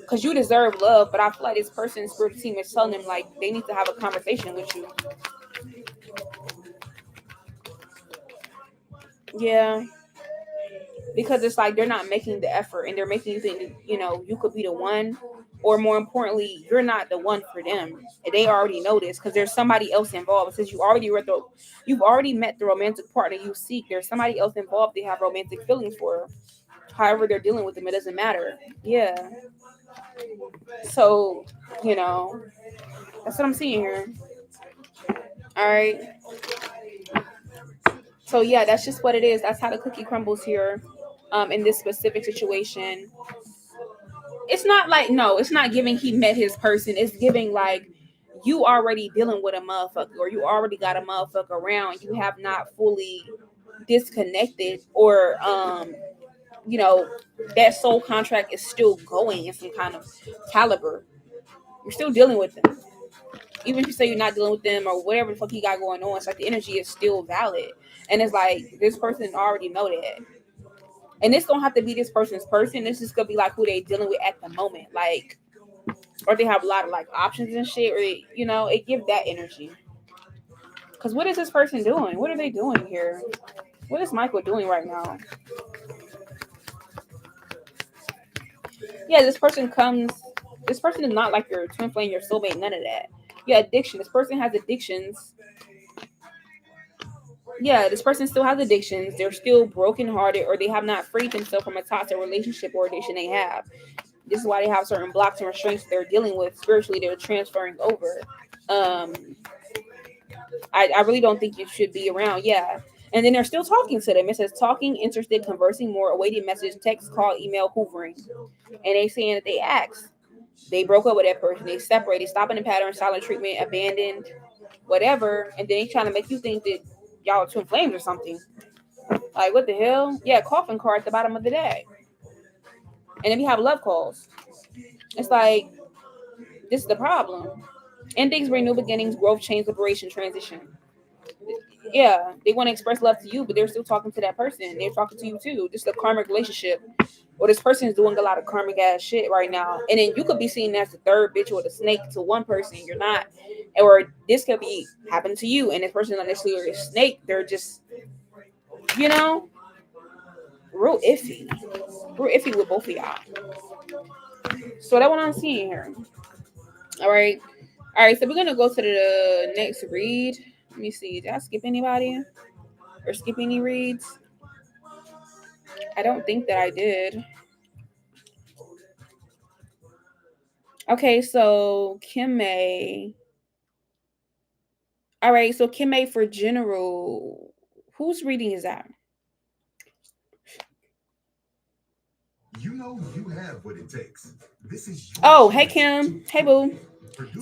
because you deserve love, but I feel like this person's spirit team is telling them like they need to have a conversation with you. Yeah, because it's like they're not making the effort, and they're making you think that, you could be the one, or more importantly, you're not the one for them. And they already know this because there's somebody else involved. Since you've already met the romantic partner you seek, there's somebody else involved. They have romantic feelings for. However, they're dealing with them. It doesn't matter. Yeah. So, that's what I'm seeing here. All right. So yeah, that's just what it is. That's how the cookie crumbles here. In this specific situation, it's not like, no, it's not giving he met his person. It's giving like you already dealing with a motherfucker, or you already got a motherfucker around. You have not fully disconnected, or you know, that soul contract is still going in some kind of caliber. You're still dealing with them. Even if you say you're not dealing with them or whatever the fuck you got going on, it's like the energy is still valid. And it's like this person already know that. And this don't have to be this person's person. This is gonna be like who they dealing with at the moment. Like, or they have a lot of like options and shit, or it give that energy. Cause what is this person doing? What are they doing here? What is Michael doing right now? Yeah, this person comes. This person is not like your twin flame, your soulmate, none of that. Yeah, addiction. This person has addictions. Yeah, this person still has addictions. They're still brokenhearted, or they have not freed themselves from a toxic relationship or addiction they have. This is why they have certain blocks and restraints they're dealing with spiritually. They're transferring over. Um, I really don't think you should be around. Yeah. And then they're still talking to them. It says talking, interested, conversing more, awaiting message, text, call, email, hoovering. And they saying that they asked. They broke up with that person. They separated, stopping the pattern, silent treatment, abandoned, whatever. And then they trying to make you think that y'all are twin flames or something. Like, what the hell? Yeah, coffin card at the bottom of the deck. And then we have love calls. It's like, this is the problem. Endings bring new beginnings, growth, change, liberation, transition. Yeah, they want to express love to you, but they're still talking to that person. They're talking to you too. This is a karmic relationship. Or this person is doing a lot of karmic ass shit right now. And then you could be seen as the third bitch or the snake to one person. You're not. Or this could be happening to you, and this person not necessarily a snake. They're just, you know, real iffy. Real iffy with both of y'all. So that's what I'm seeing here. All right. All right. So we're gonna go to the next read. Let me see. Did I skip anybody or skip any reads? I don't think that I did. Okay, so Kim May. All right, so Kim May for general. Whose reading is that? You know you have what it takes. This is your oh, hey Kim. Hey boo.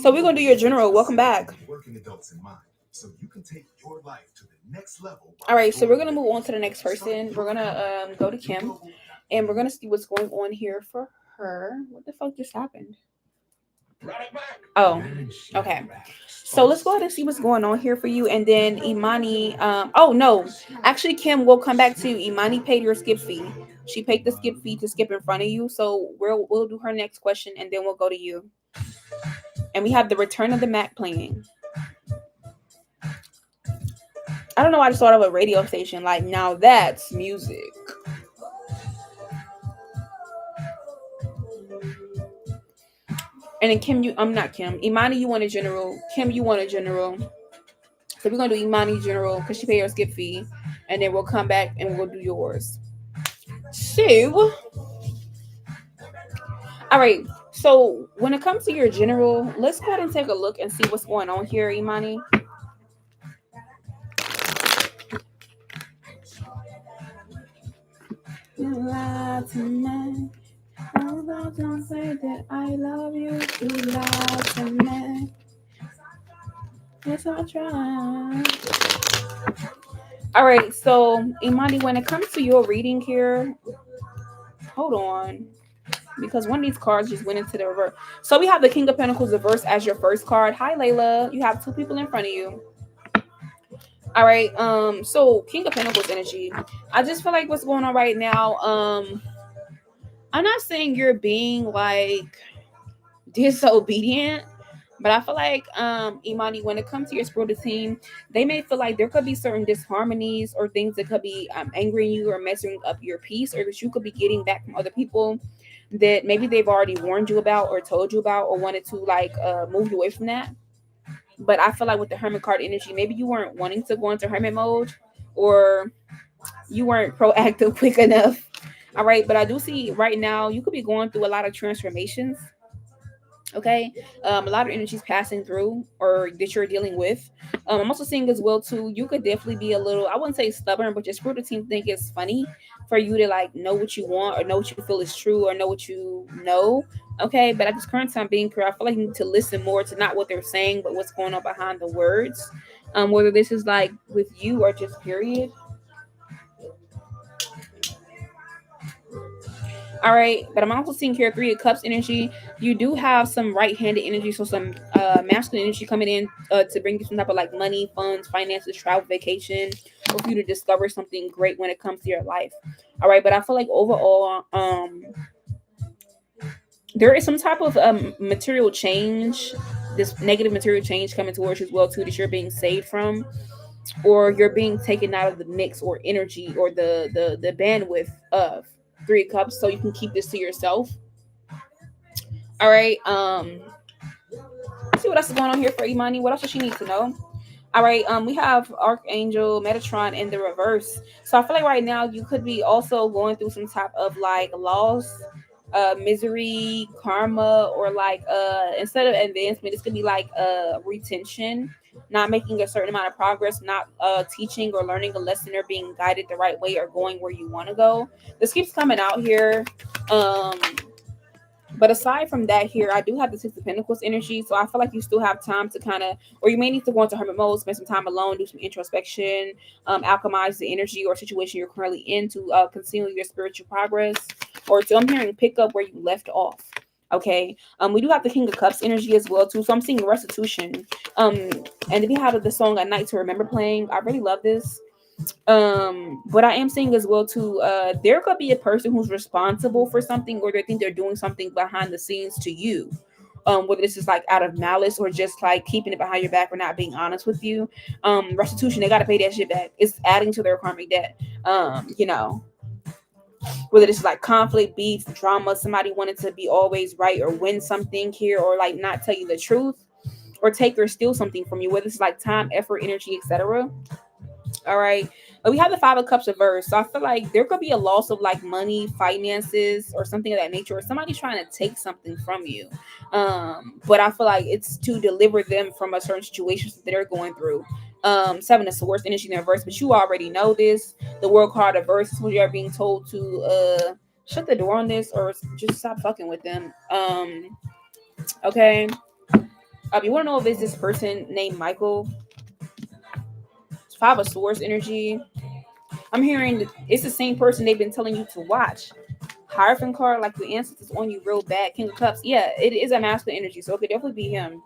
So we're gonna do your general. Welcome back. Working adults in mind, so you can take your life to the next level. All right, so we're gonna move on to the next person. We're gonna go to Kim, and we're gonna see what's going on here for her. What the fuck just happened? Oh, okay. So let's go ahead and see what's going on here for you, and then Imani. Oh no, actually, Kim, we'll come back to you. Imani paid your skip fee. She paid the skip fee to skip in front of you. So we'll do her next question, and then we'll go to you. And we have the Return of the Mac playing. I don't know why I just thought of a radio station. Like, now that's music. And then Kim, I'm not Kim. Imani, you want a general. Kim, you want a general. So we're gonna do Imani general because she paid her skip fee, and then we'll come back and we'll do yours. So, all right. So when it comes to your general, let's go ahead and take a look and see what's going on here, Imani. You lie to me. I'm about to say that I love you. You lie to me. Yes, I try. All right, so Imani, when it comes to your reading here, hold on, because one of these cards just went into the reverse. So we have the King of Pentacles reverse as your first card. Hi, Layla. You have two people in front of you. All right. So King of Pentacles energy. I just feel like what's going on right now. I'm not saying you're being like disobedient, but I feel like Imani, when it comes to your spiritual team, they may feel like there could be certain disharmonies or things that could be angering you or messing up your peace, or that you could be getting back from other people that maybe they've already warned you about or told you about or wanted to like move you away from that. But I feel like with the Hermit card energy, maybe you weren't wanting to go into Hermit mode, or you weren't proactive quick enough. All right, but I do see right now you could be going through a lot of transformations. Okay, a lot of energies passing through or that you're dealing with. I'm also seeing as well too, you could definitely be a little, I wouldn't say stubborn, but your spiritual team think it's funny for you to like know what you want or know what you feel is true or know what you know. Okay, but at this current time being clear, I feel like you need to listen more to not what they're saying but what's going on behind the words. Whether this is like with you or just period. All right, but I'm also seeing here Three of Cups energy. You do have some right-handed energy, so some masculine energy coming in to bring you some type of like money, funds, finances, travel, vacation, or for you to discover something great when it comes to your life. All right, but I feel like overall, there is some type of material change, this negative material change coming towards you as well too, that you're being saved from, or you're being taken out of the mix or energy or the bandwidth of Three of Cups, so you can keep this to yourself. All right. Let's see what else is going on here for Imani. What else does she need to know? All right. We have Archangel Metatron in the reverse. So I feel like right now you could be also going through some type of like loss, misery, karma, or like instead of advancement, this could be like retention, not making a certain amount of progress, not teaching or learning a lesson or being guided the right way or going where you want to go. This keeps coming out here. Um but aside from that, here I do have the Six of Pentacles energy, so I feel like you still have time to kind of, or you may need to go into hermit mode, spend some time alone, do some introspection, alchemize the energy or situation you're currently in to conceal your spiritual progress, or to, I'm hearing, pick up where you left off. Okay. We do have the King of Cups energy as well too, so I'm seeing restitution. Um, and if you have the song "A Night to Remember" playing, I really love this. But I am saying as well too, there could be a person who's responsible for something, or they think they're doing something behind the scenes to you, whether this is like out of malice or just like keeping it behind your back or not being honest with you. Restitution, they got to pay that shit back. It's adding to their karmic debt. You know, whether it's like conflict, beef, drama, somebody wanted to be always right or win something here, or like not tell you the truth, or take or steal something from you, whether it's like time, effort, energy, etc. All right. But we have the Five of Cups reversed. So I feel like there could be a loss of like money, finances, or something of that nature, or somebody trying to take something from you. But I feel like it's to deliver them from a certain situation that they're going through. Seven of Swords energy in the reverse, but you already know this. The World card reverse is when you are being told to shut the door on this or just stop fucking with them. Okay. You want to know if it's this person named Michael? Five of Swords energy. I'm hearing it's the same person they've been telling you to watch. Hierophant card, like the ancestors on you real bad. King of Cups, yeah, it is a masculine energy, so it could definitely be him.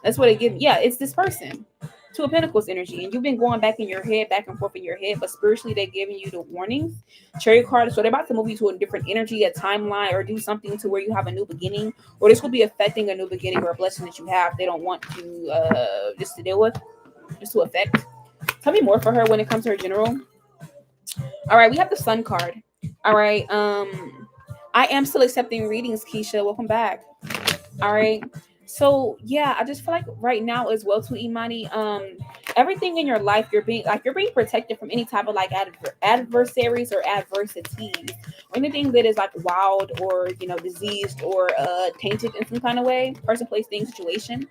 That's what it gives. Yeah, it's this person. Two of Pentacles energy, and you've been going back in your head, back and forth in your head, but spiritually they're giving you the warnings. Chariot card, so they're about to move you to a different energy, a timeline, or do something to where you have a new beginning, or this will be affecting a new beginning or a blessing that you have. They don't want to just to deal with, just to affect. Tell me more for her when it comes to her general. All right, we have the Sun card. All right. I am still accepting readings, Keisha. Welcome back. All right. So yeah, I just feel like right now as well too, Imani. Everything in your life you're being protected from any type of like adversaries or adversities, or anything that is like wild or diseased or tainted in some kind of way, person, place, thing, situation.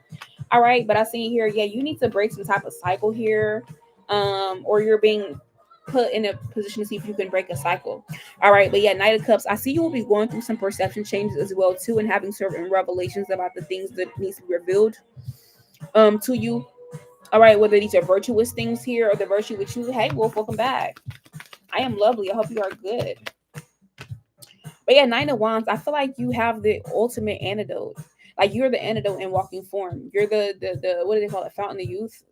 All right, but I see here, yeah, you need to break some type of cycle here, or you're being put in a position to see if you can break a cycle. All right, but yeah, Knight of Cups. I see you will be going through some perception changes as well too, and having certain revelations about the things that needs to be revealed to you. All right, whether these are virtuous things here or the virtue with you. Hey, Wolf, welcome back. I am lovely. I hope you are good. But yeah, Nine of Wands. I feel like you have the ultimate antidote. Like you're the antidote in walking form. You're the what do they call it? Fountain of youth.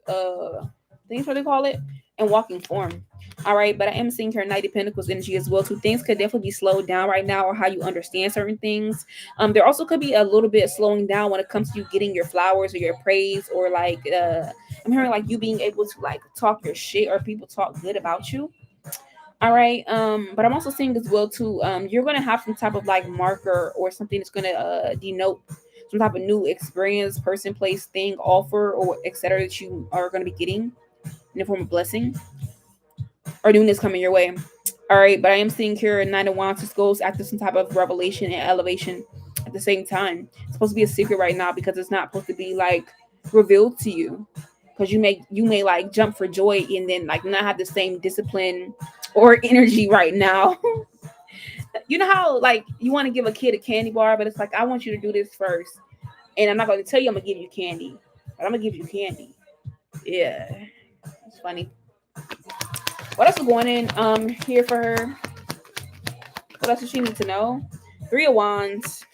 Things what they call it in walking form. All right, but I am seeing her Knight of Pentacles energy as well. So things could definitely be slowed down right now, or how you understand certain things. There also could be a little bit slowing down when it comes to you getting your flowers or your praise, or like I'm hearing like you being able to like talk your shit or people talk good about you. All right. But I'm also seeing as well too. You're gonna have some type of like marker or something that's gonna denote some type of new experience, person, place, thing, offer, or etc. that you are gonna be getting in the form of blessing or doing this coming your way. All right. But I am seeing here Nine of Wands goes after some type of revelation and elevation at the same time. It's supposed to be a secret right now because it's not supposed to be like revealed to you, because you may like jump for joy and then like not have the same discipline or energy right now. You know how like you want to give a kid a candy bar, but it's like, I want you to do this first, and I'm not going to tell you I'm gonna give you candy, but I'm gonna give you candy. Yeah, it's funny. What else is going in here for her? What else does she need to know? Three of Wands.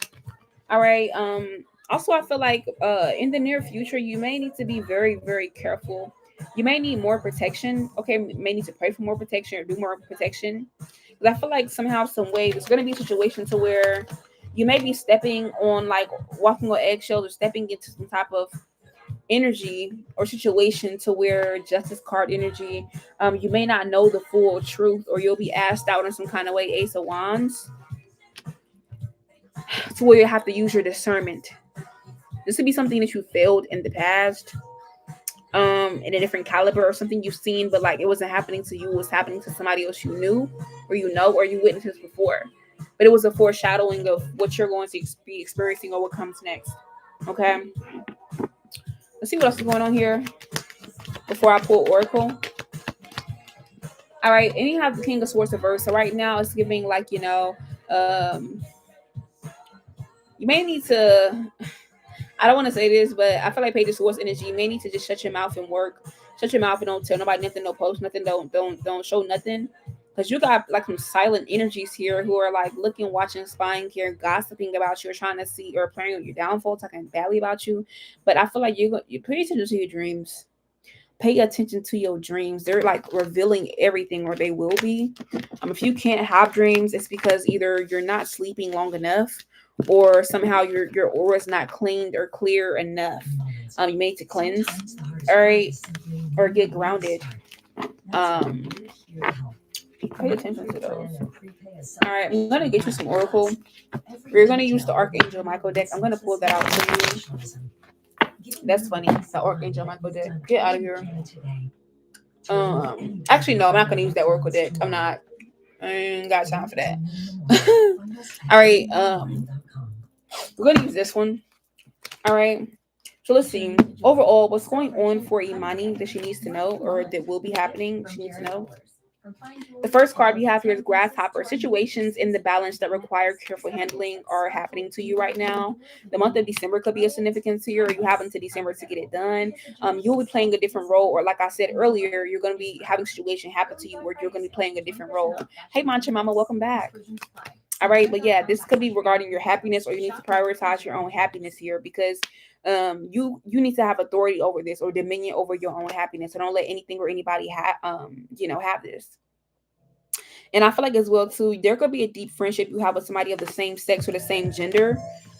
All right. Also, I feel like in the near future, you may need to be very, very careful. You may need more protection. Okay, may need to pray for more protection or do more protection. Because I feel like somehow, some way, there's going to be a situation to where you may be stepping on, like walking on eggshells or stepping into some type of energy or situation to where justice card energy, you may not know the full truth, or you'll be asked out in some kind of way. Ace of Wands, to where you have to use your discernment. This could be something that you failed in the past, in a different caliber, or something you've seen, but like it wasn't happening to you, it was happening to somebody else you knew, or you know, or you witnessed this before. But it was a foreshadowing of what you're going to be experiencing or what comes next. Okay, let's see what else is going on here before I pull Oracle. All right, and you have the King of Swords reversed. So right now it's giving like, you may need to. I don't want to say this, but I feel like Page of Swords energy. You may need to just shut your mouth and work. Shut your mouth and don't tell nobody nothing. Don't post nothing. Don't show nothing. Because you got like some silent energies here who are like looking, watching, spying here, gossiping about you, or trying to see or planning on your downfall, talking badly about you. But I feel like you pay attention to your dreams. Pay attention to your dreams. They're like revealing everything, or they will be. If you can't have dreams, it's because either you're not sleeping long enough, or somehow your aura is not cleaned or clear enough. You need to cleanse, all right, or get grounded. Um, Pay attention to those. All right, I'm gonna get you some oracle. We're gonna use the Archangel Michael deck. I'm gonna pull that out for you. That's funny. The Archangel Michael deck. Get out of here. Actually, no, I'm not gonna use that oracle deck. I'm not. I ain't got time for that. All right. We're gonna use this one. All right. So let's see. Overall, what's going on for Imani that she needs to know, or that will be happening? She needs to know. The first card we have here is Grasshopper. Situations in the balance that require careful handling are happening to you right now. The month of December could be a significant to you, or you have until December to get it done. You'll be playing a different role, or like I said earlier, you're going to be having a situation happen to you where you're going to be playing a different role. Hey, Mancha Mama, welcome back. All right, but yeah, this could be regarding your happiness, or you need to prioritize your own happiness here, because you need to have authority over this, or dominion over your own happiness. So don't let anything or anybody have this. And I feel like as well too, there could be a deep friendship you have with somebody of the same sex or the same gender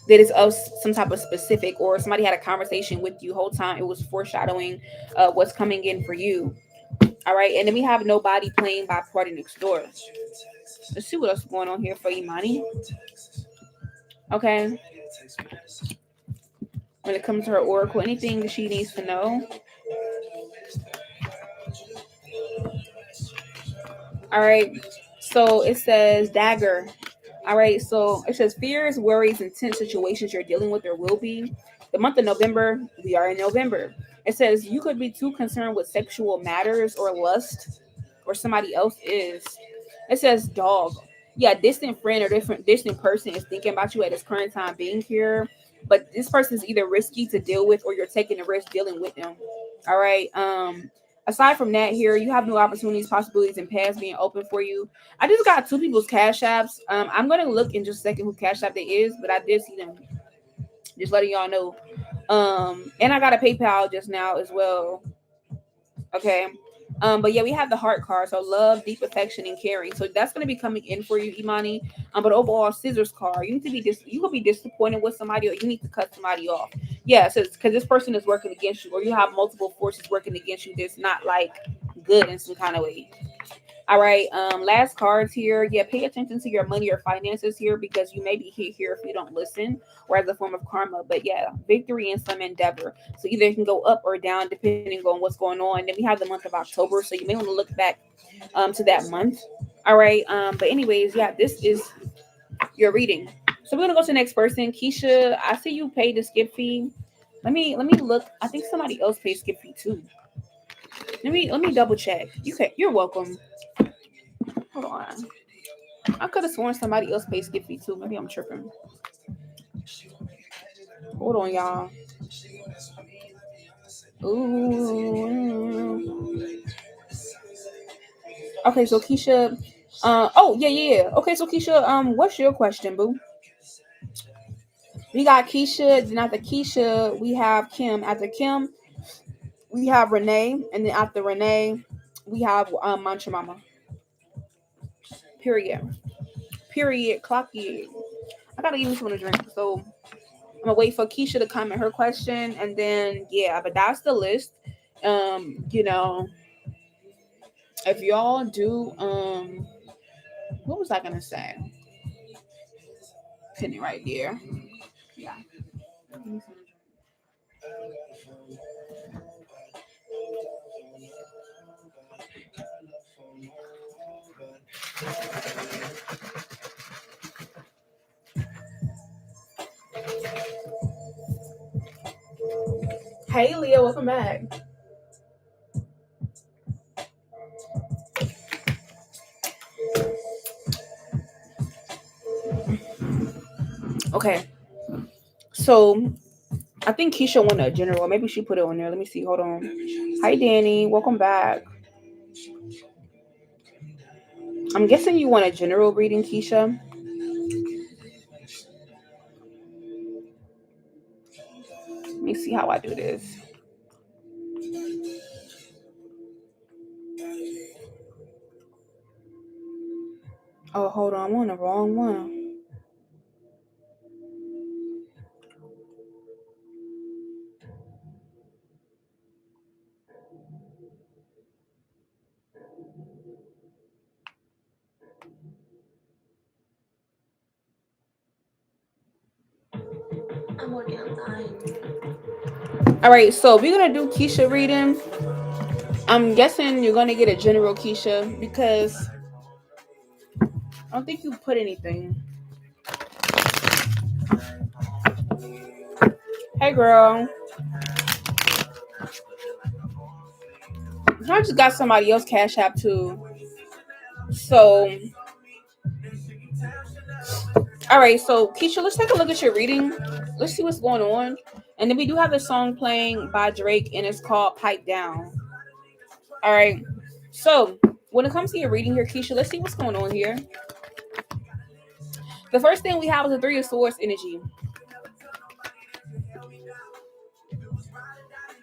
that is of some type of specific, or somebody had a conversation with you whole time. It was foreshadowing what's coming in for you. All right, and then we have Nobody Playing by Party Next Door. Let's see what else is going on here for Imani. Okay. When it comes to her oracle, anything that she needs to know. All right. So it says Dagger. All right. So it says fears, worries, and tense situations you're dealing with or will be. The month of November, we are in November. It says you could be too concerned with sexual matters or lust, or somebody else is. It says dog. Yeah, distant friend or different distant person is thinking about you at this current time being here. But this person is either risky to deal with, or you're taking a risk dealing with them. All right. Aside from that, here you have new opportunities, possibilities, and paths being open for you. I just got two people's cash apps. I'm gonna look in just a second who cash app they is, but I did see them. Just letting y'all know. And I got a PayPal just now as well. Okay. But yeah, we have the heart card. So love, deep affection, and caring. So that's gonna be coming in for you, Imani. But overall, scissors card. You need to be you will be disappointed with somebody, or you need to cut somebody off. Yeah, so because this person is working against you, or you have multiple forces working against you. That's not like good in some kind of way. All right. Last cards here. Yeah, pay attention to your money or finances here, because you may be hit here if you don't listen, or as a form of karma. But yeah, victory in some endeavor. So either it can go up or down depending on what's going on. Then we have the month of October, so you may want to look back to that month. All right. But anyways, yeah, this is your reading. So we're gonna go to the next person. Keisha, I see you paid the skip fee. Let me look. I think somebody else paid skip fee too. Let me double check. You're welcome. Hold on. I could have sworn somebody else paid skip fee too. Maybe I'm tripping. Hold on, y'all. Ooh. Okay, so Keisha. Oh yeah. Okay, so Keisha. What's your question, boo? We got Keisha. Then after Keisha, we have Kim. After Kim, we have Renee. And then after Renee, we have Mancha Mama. Period. Period. Clock it. I gotta give me something to drink. So I'm gonna wait for Keisha to comment her question, and then yeah, but that's the list. You know, if y'all do, what was I gonna say? Penny right there. Yeah. Hey Leah, welcome back. Okay, so I think Keisha won a general. Maybe she put it on there. Let me see. Hold on. Hi Danny, welcome back. I'm guessing you want a general reading, Keisha. Let me see how I do this. Oh, hold on. I'm on the wrong one. I'm working on time. All right, so we're gonna do Keisha reading. I'm guessing you're gonna get a general Keisha because I don't think you put anything. Hey girl, I just got somebody else cash app too. So, all right, so Keisha, let's take a look at your reading. Let's see what's going on. And then we do have the song playing by Drake, and it's called "Pipe Down." All right. So when it comes to your reading here, Keisha, let's see what's going on here. The first thing we have is the Three of Swords energy.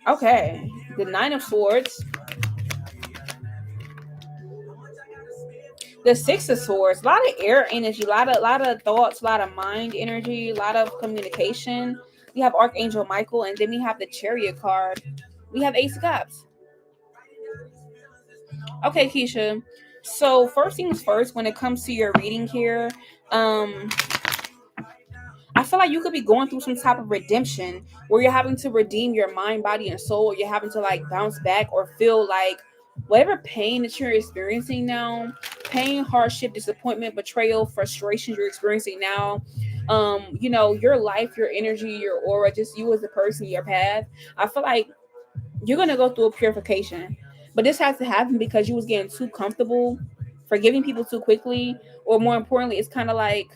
Okay. The Nine of Swords. The Six of Swords. A lot of air energy, a lot of thoughts, a lot of mind energy, a lot of communication. We have Archangel Michael, and then we have the Chariot card. We have Ace of Cups. Okay, Keisha. So first things first, when it comes to your reading here, um, I feel like you could be going through some type of redemption where you're having to redeem your mind, body, and soul, or you're having to like bounce back or feel like whatever pain that you're experiencing now, pain, hardship, disappointment, betrayal, frustration you're experiencing now, your life, your energy, your aura, just you as a person, your path. I feel like you're gonna go through a purification. But this has to happen because you was getting too comfortable forgiving people too quickly, or more importantly, it's kind of like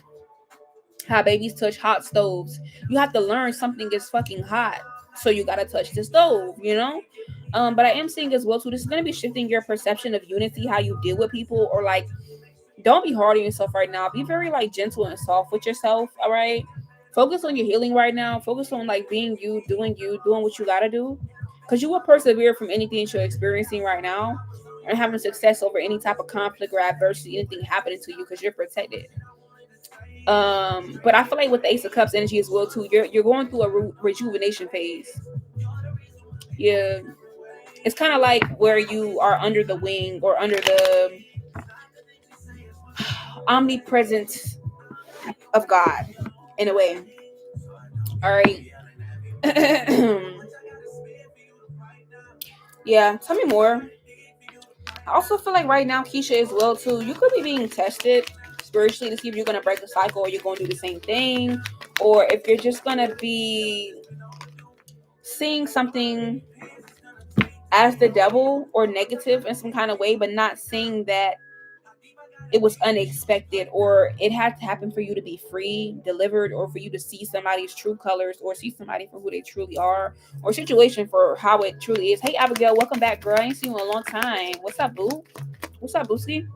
how babies touch hot stoves. You have to learn something is fucking hot, so you gotta touch the stove. But I am saying as well too, this is gonna be shifting your perception of unity, how you deal with people, or like don't be hard on yourself right now. Be very like gentle and soft with yourself. All right. Focus on your healing right now. Focus on like being you, doing what you gotta do. Cause you will persevere from anything that you're experiencing right now and having success over any type of conflict or adversity, anything happening to you because you're protected. But I feel like with the Ace of Cups energy as well too, you're going through a rejuvenation phase. Yeah, it's kind of like where you are under the wing or under the omnipresence of God in a way. All right. Yeah, tell me more. I also feel like right now, Keisha as well too. You could be being tested spiritually to see if you're gonna break the cycle or you're gonna do the same thing, or if you're just gonna be seeing something as the devil or negative in some kind of way, but not seeing that it was unexpected or it had to happen for you to be free, delivered, or for you to see somebody's true colors or see somebody for who they truly are, or situation for how it truly is. Hey Abigail, welcome back, girl. I ain't seen you in a long time. What's up, boo? What's up, Booski?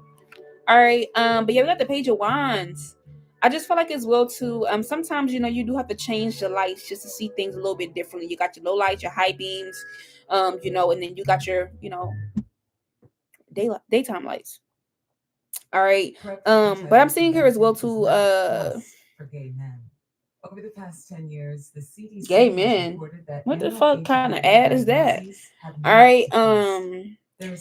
All right, but yeah, we got the Page of Wands. I just feel like as well too. Sometimes you do have to change the lights just to see things a little bit differently. You got your low lights, your high beams, and then you got your daytime lights. All right. But I'm seeing here as well too. Gay men. What the fuck kind of ad is that? All right.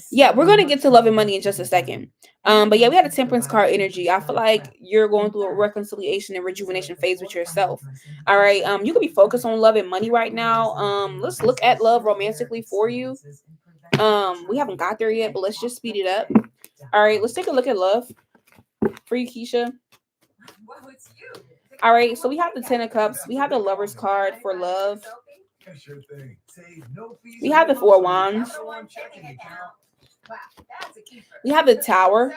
Yeah, we're gonna get to love and money in just a second. But yeah, we had a temperance card energy. I feel like you're going through a reconciliation and rejuvenation phase with yourself. All right. You could be focused on love and money right now. Let's look at love romantically for you. We haven't got there yet, but let's just speed it up. All right, let's take a look at love for you, Keisha. All right, so we have the Ten of Cups. We have the Lover's card for love. We have the Four Wands. We have the Tower.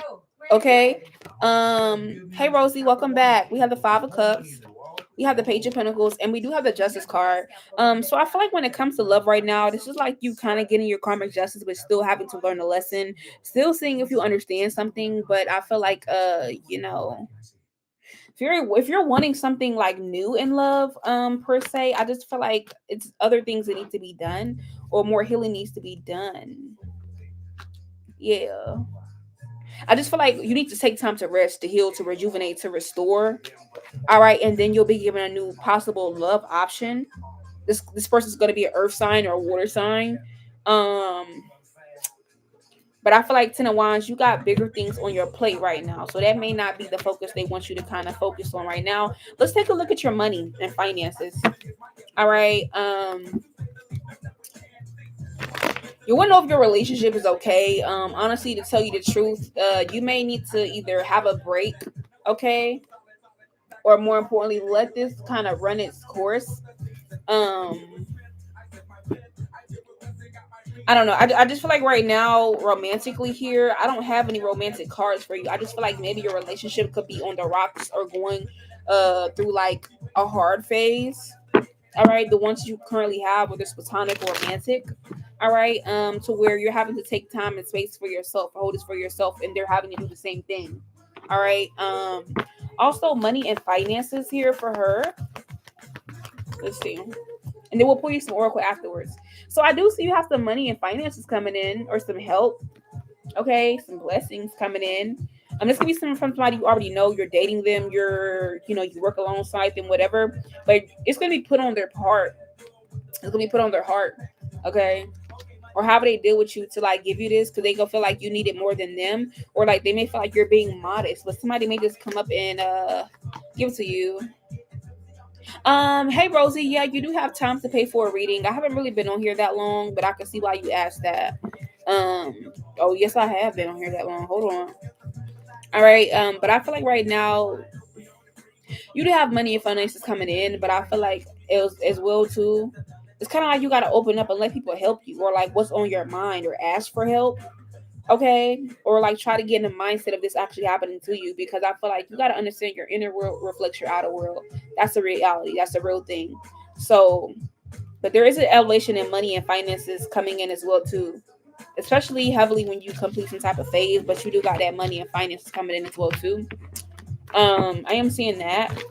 Okay. Hey Rosie, welcome back. We have the Five of Cups. We have the Page of Pentacles, and we do have the Justice card. So I feel like when it comes to love right now, this is like you kind of getting your karmic justice, but still having to learn a lesson, still seeing if you understand something. But I feel like if you're wanting something like new in love, per se, I just feel like it's other things that need to be done, or more healing needs to be done. Yeah. I just feel like you need to take time to rest, to heal, to rejuvenate, to restore. All right, and then you'll be given a new possible love option. This person's going to be an earth sign or a water sign. Um, but I feel like Ten of Wands, you got bigger things on your plate right now, so that may not be the focus they want you to kind of focus on right now. Let's take a look at your money and finances. All right. You want to know if your relationship is okay. Honestly, to tell you the truth, you may need to either have a break, okay, or more importantly, let this kind of run its course. Um, I don't know. I just feel like right now, romantically here, I don't have any romantic cards for you. I just feel like maybe your relationship could be on the rocks or going through like a hard phase. All right, the ones you currently have, whether it's platonic or romantic. All right, to where you're having to take time and space for yourself, hold this for yourself, and they're having to do the same thing. All right. Also money and finances here for her. Let's see. And then we'll pull you some oracle afterwards. So I do see you have some money and finances coming in, or some help. Okay, some blessings coming in. This could be something from somebody you already know. You're dating them. You work alongside them, whatever. But it's gonna be put on their part. It's gonna be put on their heart. Okay, or how they deal with you to like give you this, because they gonna feel like you need it more than them, or like they may feel like you're being modest, but somebody may just come up and give it to you. Hey Rosie, yeah, you do have time to pay for a reading. I haven't really been on here that long, but I can see why you asked that. Oh yes, I have been on here that long. Hold on. All right. But I feel like right now you do have money and finances coming in, but I feel like it was as well too. It's kind of like you got to open up and let people help you, or like what's on your mind, or ask for help. Okay, or like try to get in the mindset of this actually happening to you, because I feel like you got to understand your inner world reflects your outer world. That's the reality. That's the real thing. So, but there is an elevation in money and finances coming in as well too, especially heavily when you complete some type of phase. But you do got that money and finances coming in as well too. I am seeing that.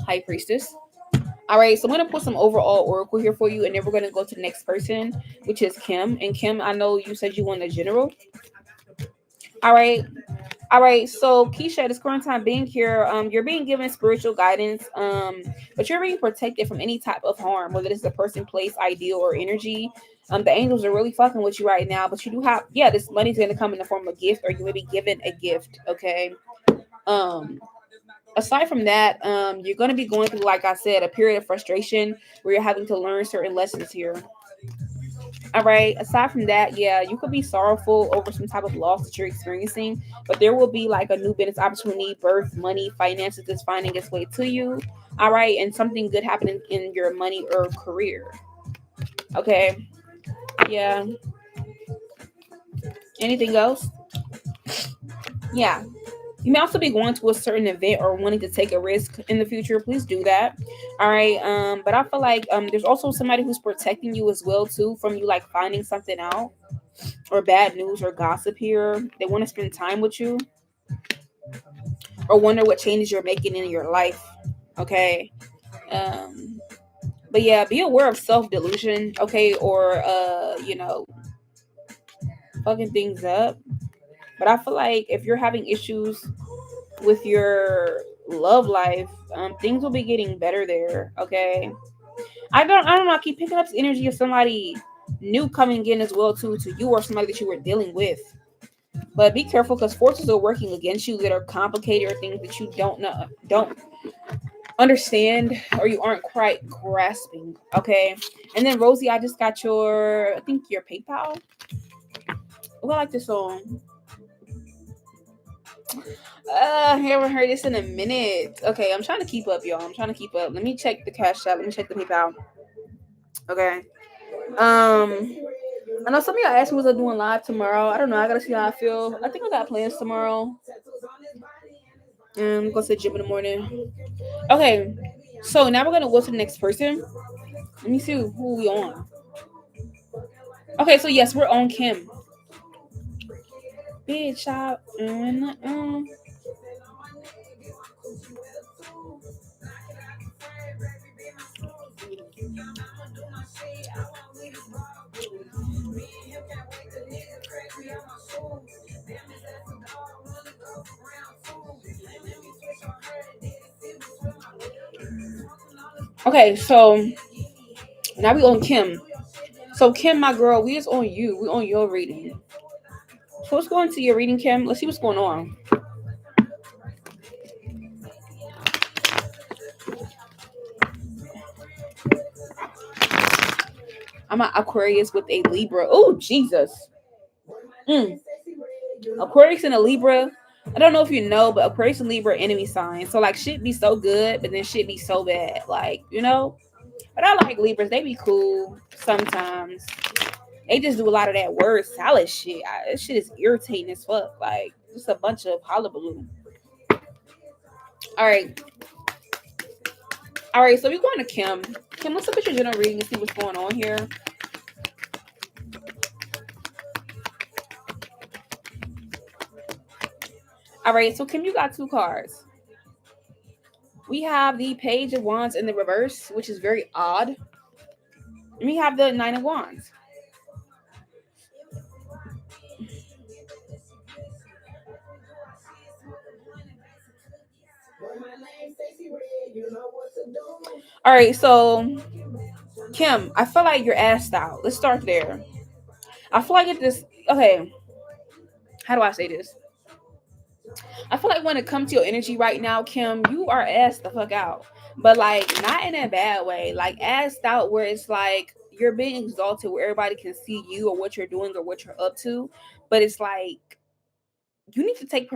High Priestess. All right, so I'm gonna put some overall oracle here for you, and then we're gonna go to the next person, which is Kim. And Kim, I know you said you want a general. All right, all right. So Keisha, at this current time being here, you're being given spiritual guidance, but you're being protected from any type of harm, whether it's a person, place, ideal, or energy. The angels are really fucking with you right now, but you do have, yeah, this money's gonna come in the form of a gift, or you may be given a gift. Okay. Um, Aside from that, you're going to be going through, like I said, a period of frustration where you're having to learn certain lessons here. All right. Aside from that, yeah, you could be sorrowful over some type of loss that you're experiencing, but there will be like a new business opportunity, birth, money, finances is finding its way to you. All right. And something good happening in your money or career. Okay. Yeah. Anything else? Yeah. You may also be going to a certain event or wanting to take a risk in the future. Please do that. All right. But I feel like there's also somebody who's protecting you as well too, from you like finding something out, or bad news or gossip here. They want to spend time with you. or wonder what changes you're making in your life. Okay. But yeah, be aware of self delusion, okay, or fucking things up. But I feel like if you're having issues with your love life, things will be getting better there. Okay. I don't know. I keep picking up the energy of somebody new coming in as well too to you or somebody that you were dealing with. But be careful because forces are working against you that are complicated or things that you don't understand or you aren't quite grasping. Okay. And then Rosie, I just got I think your PayPal. Oh, I like this song. I haven't heard this in a minute. Okay, I'm trying to keep up, y'all. I'm trying to keep up. Let me check the cash app. Let me check the PayPal. Okay. I know some of y'all asked me was I doing live tomorrow. I don't know. I gotta see how I feel. I think I got plans tomorrow. Go to the gym in the morning. Okay. So now we're gonna go to the next person. Let me see who we on. Okay, so yes, we're on Kim. Bitch shop. Okay, so now we on Kim. So Kim, my girl, we is on you. We on your reading. So let's go into your reading, Kim. Let's see what's going on. I'm an Aquarius with a Libra. Oh, Jesus. Mm. Aquarius and a Libra. I don't know if you know, but Aquarius and Libra are enemy signs. So like shit be so good, but then shit be so bad. Like, you know? But I like Libras. They be cool sometimes. They just do a lot of that word salad shit. That shit is irritating as fuck. Like, just a bunch of hullabaloo. All right. All right, so we're going to Kim. Kim, let's look at your general reading and see what's going on here. All right, so Kim, you got two cards. We have the Page of Wands in the reverse, which is very odd. And we have the Nine of Wands. All right, so Kim, I feel like you're assed out. Let's start there. I feel like if this, okay, how do I say this? I feel like when it comes to your energy right now, Kim, you are assed the fuck out. But like not in a bad way. Like assed out where it's like you're being exalted where everybody can see you or what you're doing or what you're up to. But it's like you need to take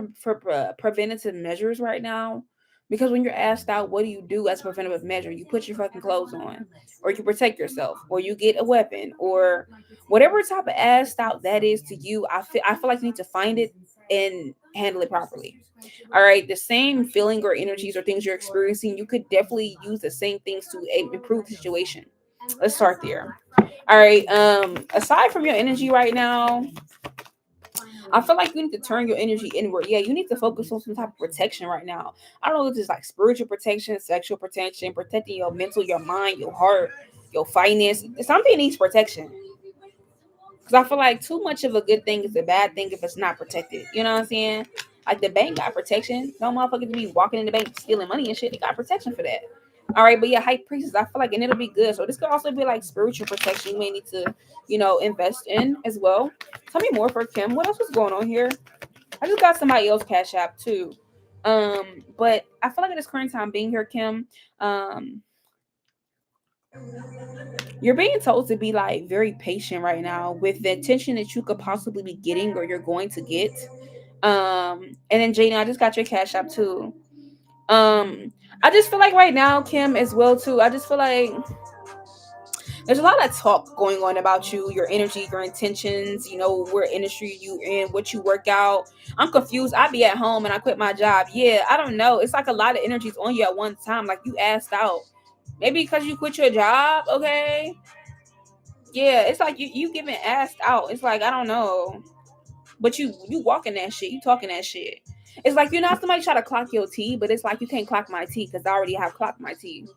preventative measures right now. Because when you're asked out, what do you do as a preventative measure? You put your fucking clothes on, or you protect yourself, or you get a weapon, or whatever type of asked out that is to you. I feel like you need to find it and handle it properly. All right, the same feeling or energies or things you're experiencing, you could definitely use the same things to improve the situation. Let's start there. All right. Aside from your energy right now, I feel like you need to turn your energy inward. Yeah, you need to focus on some type of protection right now. I don't know if it's like spiritual protection, sexual protection, protecting your mental, your mind, your heart, your finance. Something needs protection. Because I feel like too much of a good thing is a bad thing if it's not protected. You know what I'm saying? Like the bank got protection. No motherfuckers be walking in the bank stealing money and shit. They got protection for that. All right, but yeah, high priestess, I feel like, and it'll be good. So this could also be like spiritual protection you may need to, invest in as well. Tell me more for Kim. What else was going on here? I just got somebody else cash app too. But I feel like at this current time being here, Kim, you're being told to be like very patient right now with the attention that you could possibly be getting or you're going to get. And then Jane, I just got your cash app too. I just feel like right now, Kim, as well too. I just feel like there's a lot of talk going on about you, your energy, your intentions, where industry you in, what you work out. I'm confused. I be at home and I quit my job. Yeah, I don't know. It's like a lot of energies on you at one time. Like you asked out. Maybe because you quit your job, okay? Yeah, it's like you getting asked out. It's like I don't know. But you walking that shit, you talking that shit. It's like, somebody try to clock your tea, but it's like you can't clock my tea because I already have clocked my tea.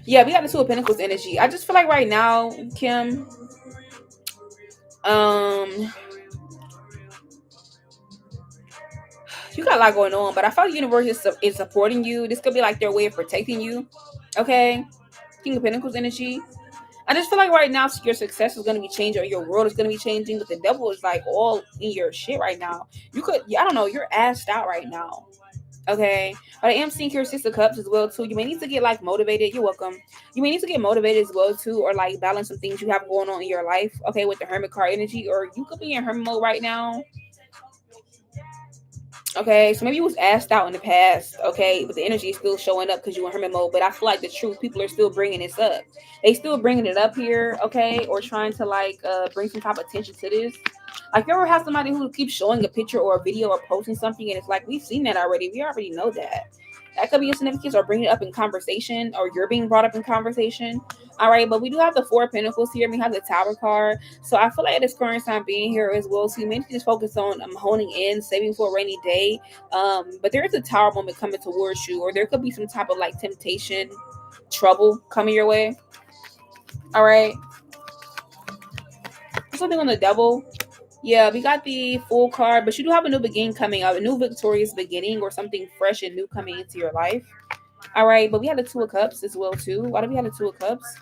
Yeah, we got the Two of Pentacles energy. I just feel like right now, Kim, um, you got a lot going on, but I feel like the universe is supporting you. This could be like their way of protecting you. Okay, King of Pentacles energy. I just feel like right now your success is going to be changing, or your world is going to be changing. But the devil is like all in your shit right now. I don't know, you're assed out right now. Okay, but I am seeing here Six of Cups as well too. You may need to get like motivated. You're welcome. You may need to get motivated as well too, or like balance some things you have going on in your life. Okay, with the Hermit card energy, or you could be in Hermit mode right now. Okay, so maybe you was asked out in the past, okay, but the energy is still showing up because you in hermit mode. But I feel like the truth, people are still bringing this up. They still bringing it up here, okay, or trying to like bring some type of attention to this. Like, you ever have somebody who keeps showing a picture or a video or posting something, and it's like, we've seen that already. We already know that. That could be a significance, or bringing it up in conversation, or you're being brought up in conversation. All right, but we do have the Four of Pentacles here. We have the Tower card. So I feel like at this current time being here as well, so you may just focus on honing in, saving for a rainy day. But there is a Tower moment coming towards you, or there could be some type of like temptation, trouble coming your way. All right. Something on the Devil. Yeah, we got the Full card, but you do have a new beginning coming up, a new victorious beginning, or something fresh and new coming into your life. All right, but we had the Two of Cups as well too. Why do we have the Two of Cups?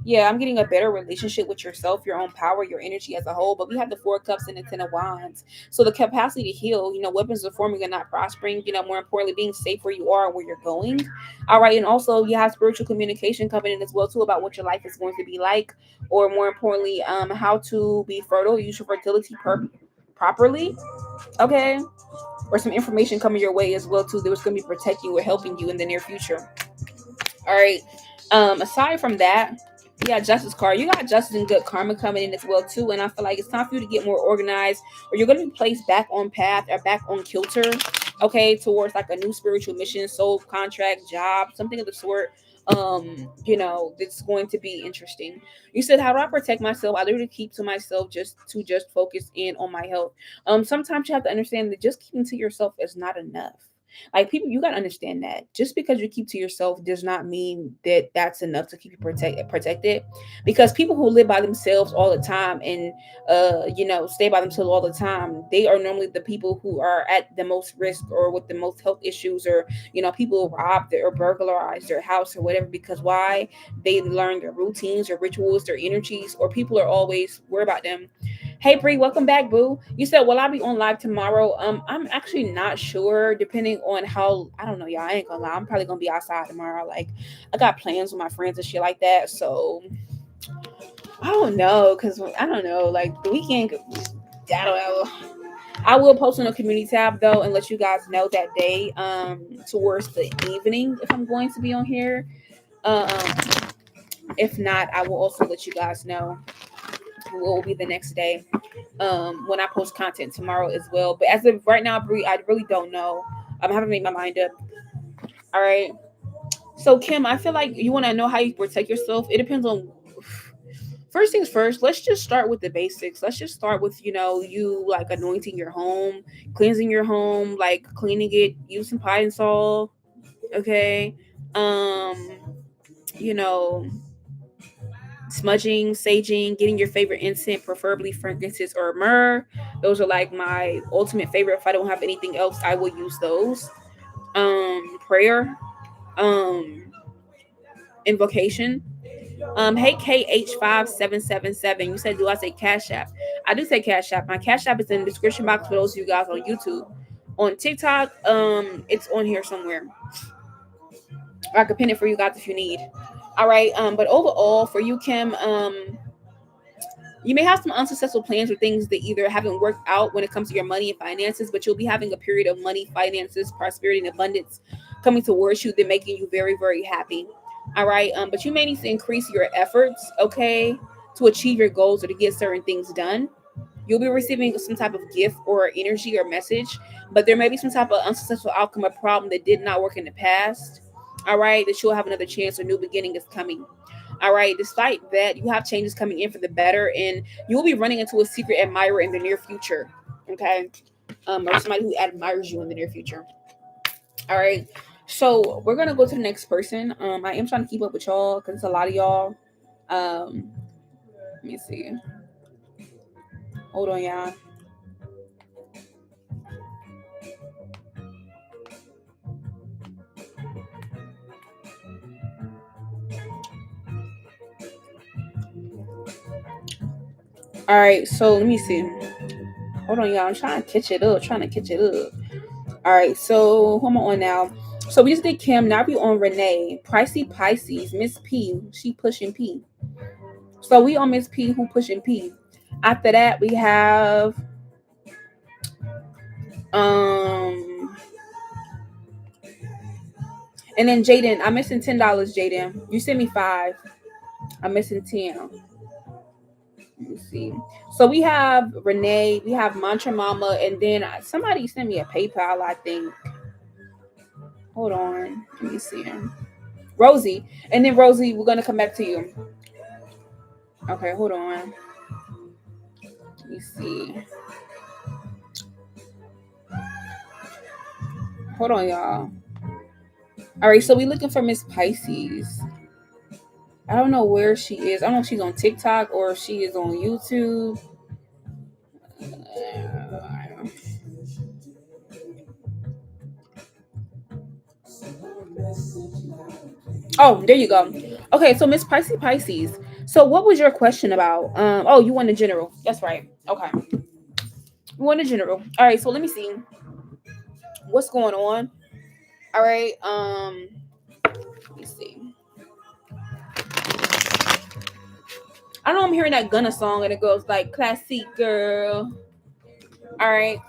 Yeah, I'm getting a better relationship with yourself, your own power, your energy as a whole. But we have the Four of Cups and the Ten of Wands. So the capacity to heal, weapons are forming and not prospering, more importantly, being safe where you are and where you're going. All right. And also you have spiritual communication coming in as well too, about what your life is going to be like, or more importantly, how to be fertile, use your fertility properly. Okay. Or some information coming your way as well too, that was going to be protecting you or helping you in the near future. All right. Aside from that, you got Justice card. You got justice and good karma coming in as well too. And I feel like it's time for you to get more organized, or you're gonna be placed back on path or back on kilter, okay, towards like a new spiritual mission, soul contract, job, something of the sort. That's going to be interesting. You said, how do I protect myself? I literally keep to myself just focus in on my health. Sometimes you have to understand that just keeping to yourself is not enough. Like, people, you gotta understand that just because you keep to yourself does not mean that that's enough to keep you protected. Because people who live by themselves all the time and stay by themselves all the time, they are normally the people who are at the most risk, or with the most health issues, or people rob or burglarize their house or whatever. Because why? They learn their routines or rituals, their energies, or people are always worried about them. Hey Bree, welcome back, boo. You said, will I be on live tomorrow? I'm actually not sure, depending on how, I don't know, y'all. I ain't gonna lie. I'm probably gonna be outside tomorrow. Like, I got plans with my friends and shit like that. So I don't know, cause I don't know. Like, the weekend, I don't know. I will post on a community tab though, and let you guys know that day. Towards the evening, if I'm going to be on here. Um, if not, I will also let you guys know what will be the next day, when I post content tomorrow as well. But as of right now, Bree, I really don't know. I haven't made my mind up. All right. So Kim, I feel like you want to know how you protect yourself. It depends on. First things first, let's just start with the basics. Let's just start with, you like anointing your home, cleansing your home, like cleaning it, use some pine sol. Okay. Um, you know, smudging, saging, getting your favorite incense, preferably fragrances or myrrh. Those are like my ultimate favorite. If I don't have anything else, I will use those. Prayer, um, invocation. Hey KH5777. You said, do I say Cash App? I do say Cash App. My Cash App is in the description box for those of you guys on YouTube. On TikTok, it's on here somewhere. I can pin it for you guys if you need. All right. But overall, for you, Kim, you may have some unsuccessful plans or things that either haven't worked out when it comes to your money and finances, but you'll be having a period of money, finances, prosperity, and abundance coming towards you that making you very, very happy. All right. But you may need to increase your efforts, okay, to achieve your goals or to get certain things done. You'll be receiving some type of gift or energy or message, but there may be some type of unsuccessful outcome or problem that did not work in the past. All right, that you'll have another chance or new beginning is coming. All right, despite that, you have changes coming in for the better, and you'll be running into a secret admirer in the near future. Okay, or somebody who admires you in the near future. All right, so we're gonna go to the next person. I am trying to keep up with y'all because it's a lot of y'all. Um, let me see. Hold on, y'all. All right, so let me see. Hold on, y'all. I'm trying to catch it up. Trying to catch it up. All right, so who am I on now? So we just did Kim. Now we on Renee. Pricey Pisces. Miss P. She pushing P. So we on Miss P who pushing P. After that we have um and then Jaden. I'm missing $10, Jaden. You sent me five. I'm missing 10. Let me see. So we have Renee, we have Mantra Mama, and then somebody sent me a PayPal, I think. Hold on. Let me see. Rosie. And then Rosie, we're gonna come back to you. Okay, hold on. Let me see. Hold on, y'all. All right, so we looking for Miss Pisces. I don't know where she is. I don't know if she's on TikTok or if she is on YouTube. Oh, there you go. Okay, so Miss Pisces. So what was your question about? Oh, you want the general. That's right. Okay. You want the general. All right, so let me see what's going on. All right. Let me see. I know I'm hearing that Gunna song and it goes like classic girl. All right.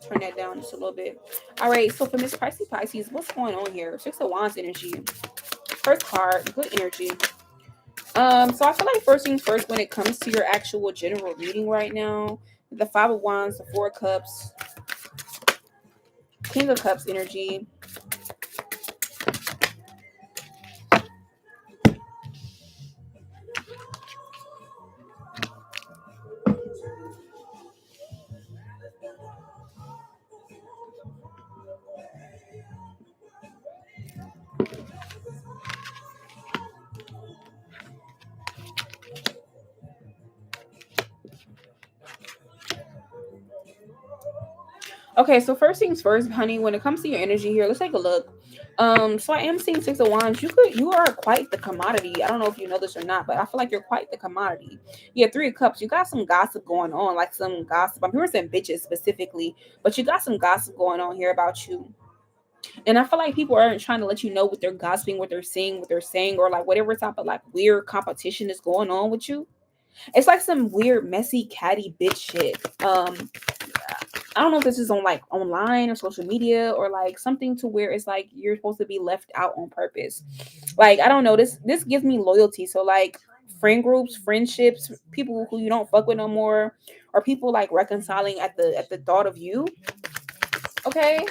Turn that down just a little bit. All right. So for Miss Pisces, what's going on here? Six of Wands energy. First card, good energy. So I feel like first things first when it comes to your actual general reading right now, the Five of Wands, the Four of Cups, King of Cups energy. Okay, so first things first, honey, when it comes to your energy here, let's take a look. So I am seeing Six of Wands. You are quite the commodity. I don't know if you know this or not, but I feel like you're quite the commodity. Yeah, Three of Cups. You got some gossip going on, like some gossip. I'm hearing some bitches specifically, but you got some gossip going on here about you. And I feel like people aren't trying to let you know what they're gossiping, what they're seeing, what they're saying, or like whatever type of like weird competition is going on with you. It's like some weird, messy, catty bitch shit. I don't know if this is on like online or social media or like something to where it's like you're supposed to be left out on purpose. Like I don't know. This gives me loyalty. So like friend groups, friendships, people who you don't fuck with no more, or people like reconciling at the thought of you. Okay,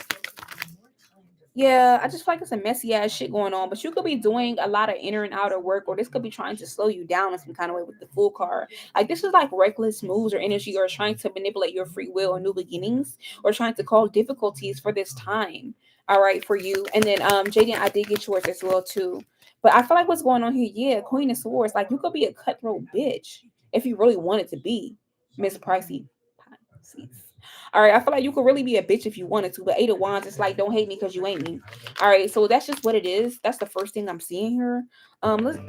yeah, I just feel like it's a messy ass shit going on, but you could be doing a lot of inner and outer work, or this could be trying to slow you down in some kind of way with the full card. Like this is like reckless moves or energy, or trying to manipulate your free will or new beginnings, or trying to cause difficulties for this time. All right, for you. And then Jaden, I did get yours as well too. But I feel like what's going on here, yeah, Queen of Swords, like you could be a cutthroat bitch if you really wanted to be, Miss Pricey. Pisces. All right, I feel like you could really be a bitch if you wanted to, but Eight of Wands, it's like don't hate me because you ain't me. All right, so that's just what it is. That's the first thing I'm seeing here. Let's,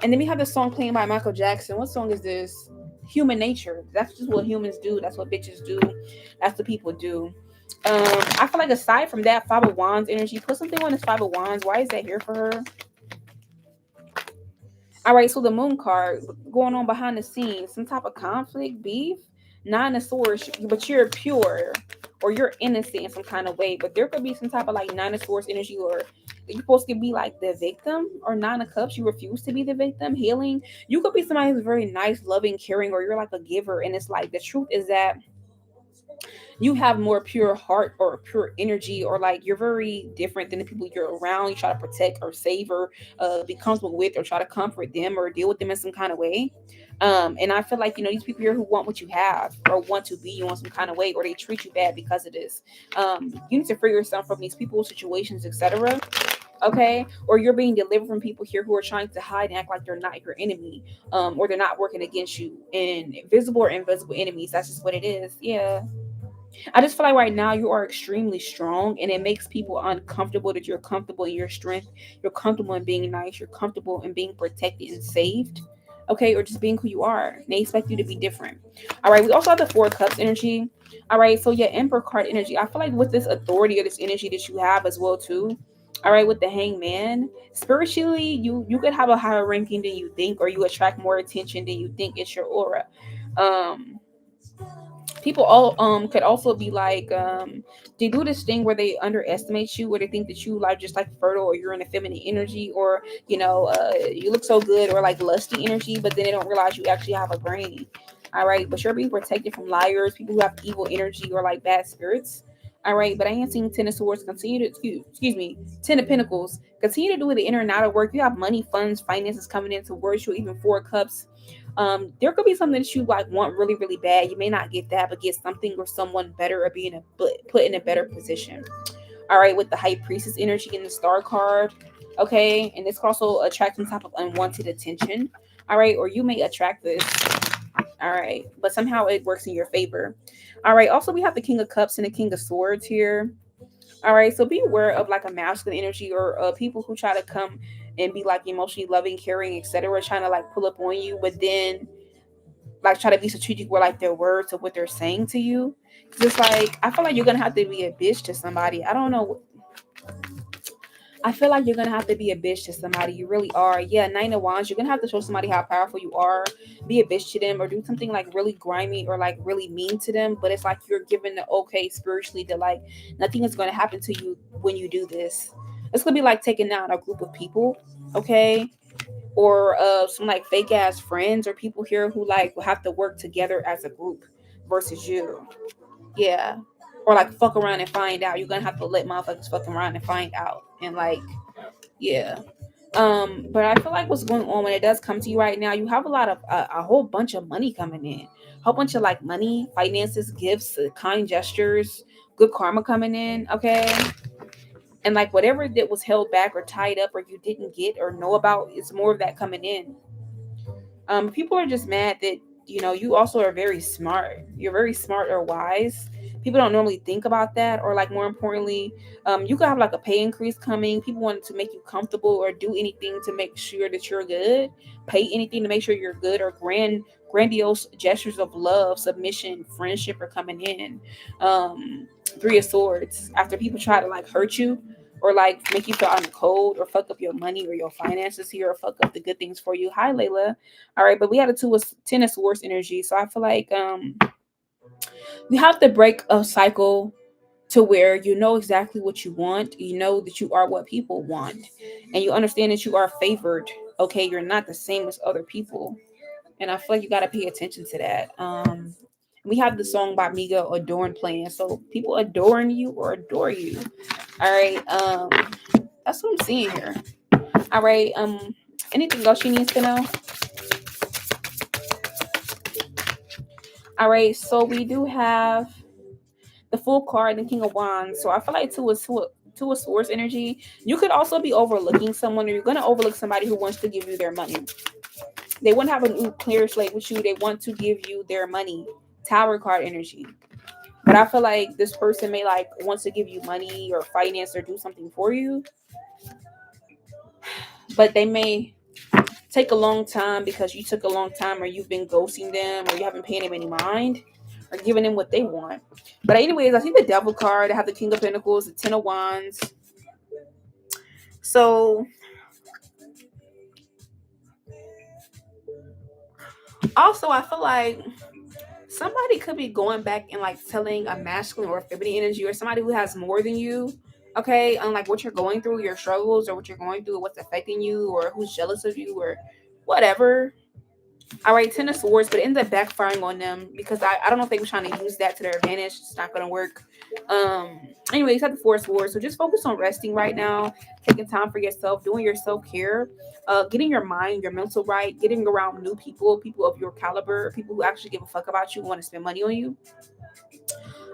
and then we have this song playing by Michael Jackson. What song is this? Human Nature. That's just what humans do. That's what bitches do. That's what people do. I feel like aside from that Five of Wands energy, put something on this Five of Wands. Why is that here for her? All right, so the Moon card going on behind the scenes, some type of conflict, beef. Nine of Swords, but you're pure or you're innocent in some kind of way. But there could be some type of like Nine of Swords energy, or you're supposed to be like the victim, or Nine of Cups, you refuse to be the victim. Healing, you could be somebody who's very nice, loving, caring, or you're like a giver. And it's like the truth is that you have more pure heart or pure energy, or like you're very different than the people you're around. You try to protect or save or be comfortable with, or try to comfort them or deal with them in some kind of way. And I feel like, these people here who want what you have or want to be you in some kind of way, or they treat you bad because of this. You need to free yourself from these people, situations, etc. Okay, or you're being delivered from people here who are trying to hide and act like they're not your enemy, or they're not working against you. And visible or invisible enemies, that's just what it is. Yeah, I just feel like right now you are extremely strong, and it makes people uncomfortable that you're comfortable in your strength. You're comfortable in being nice. You're comfortable in being protected and saved. Okay, or just being who you are. They expect you to be different. All right, we also have the Four Cups energy. All right, so yeah, Emperor card energy. I feel like with this authority or this energy that you have as well too. All right, with the Hangman, spiritually, you could have a higher ranking than you think, or you attract more attention than you think. It's your aura. Um, People all could also be like they do this thing where they underestimate you, where they think that you like just like fertile, or you're in a feminine energy, or you look so good, or like lusty energy, but then they don't realize you actually have a brain. All right, but you're being protected from liars, people who have evil energy, or like bad spirits. All right, but I ain't seeing Ten of Swords continue to excuse me, Ten of Pentacles continue to do the inner and outer work. You have money, funds, finances coming in towards you. Even Four Cups, there could be something that you like want really really bad. You may not get that, but get something or someone better, or be in a put in a better position. All right, with the High Priestess energy in the Star card. Okay, and this can also attract some type of unwanted attention. All right, or you may attract this. All right, but somehow it works in your favor. All right, also we have the King of Cups and the King of Swords here. All right, so be aware of like a masculine energy, or people who try to come and be like emotionally loving, caring, etc., trying to like pull up on you, but then like try to be strategic with like their words of what they're saying to you. Cause it's like I feel like you're gonna have to be a bitch to somebody. I don't know. I feel like you're gonna have to be a bitch to somebody. You really are. Yeah, Nine of Wands. You're gonna have to show somebody how powerful you are. Be a bitch to them, or do something like really grimy or like really mean to them. But it's like you're given the okay spiritually to like nothing is gonna happen to you when you do this. It's gonna be like taking down a group of people. Okay, or some like fake ass friends, or people here who like will have to work together as a group versus you. Yeah. Or like fuck around and find out. You're gonna have to let motherfuckers fuck around and find out. And like, yeah. But I feel like what's going on when it does come to you right now, you have a lot of a whole bunch of money coming in. A whole bunch of like money, finances, gifts, kind gestures, good karma coming in, okay? And like whatever that was held back or tied up or you didn't get or know about, it's more of that coming in. People are just mad that you also are very smart. You're very smart or wise. People don't normally think about that, or like more importantly, you could have like a pay increase coming. People want to make you comfortable or do anything to make sure that you're good. Pay anything to make sure you're good, or grandiose gestures of love, submission, friendship are coming in. Three of Swords. After people try to like hurt you, or like make you feel out in the cold, or fuck up your money or your finances here, or fuck up the good things for you. Hi, Layla. All right, but we had a Ten of Swords energy, so I feel like you have to break a cycle to where you know exactly what you want. You know that you are what people want, and you understand that you are favored. Okay, you're not the same as other people, and I feel like you got to pay attention to that. We have the song by Miga Adorn playing, so people adoring you or adore you. All right, that's what I'm seeing here. All right, anything else you need to know? All right, so we do have the Full card and King of Wands. So I feel like two of Swords energy. You could also be overlooking someone, or you're gonna overlook somebody who wants to give you their money. They want to have a new clear slate with you. They want to give you their money. Tower card energy. But I feel like this person may like wants to give you money or finance or do something for you, but they may take a long time because you took a long time, or you've been ghosting them, or you haven't paid them any mind, or giving them what they want. But anyways, I see the Devil card. I have the King of Pentacles, the Ten of Wands. So also I feel like somebody could be going back and like telling a masculine or feminine energy or somebody who has more than you, okay, on like what you're going through, your struggles, or what you're going through, what's affecting you, or who's jealous of you, or whatever. All right, Ten of Swords, but it ends up backfiring on them because I don't know if they were trying to use that to their advantage. It's not going to work. Anyways, you have the Four of Swords, so just focus on resting right now, taking time for yourself, doing your self care, getting your mind, your mental right, getting around new people, people of your caliber, people who actually give a fuck about you, want to spend money on you.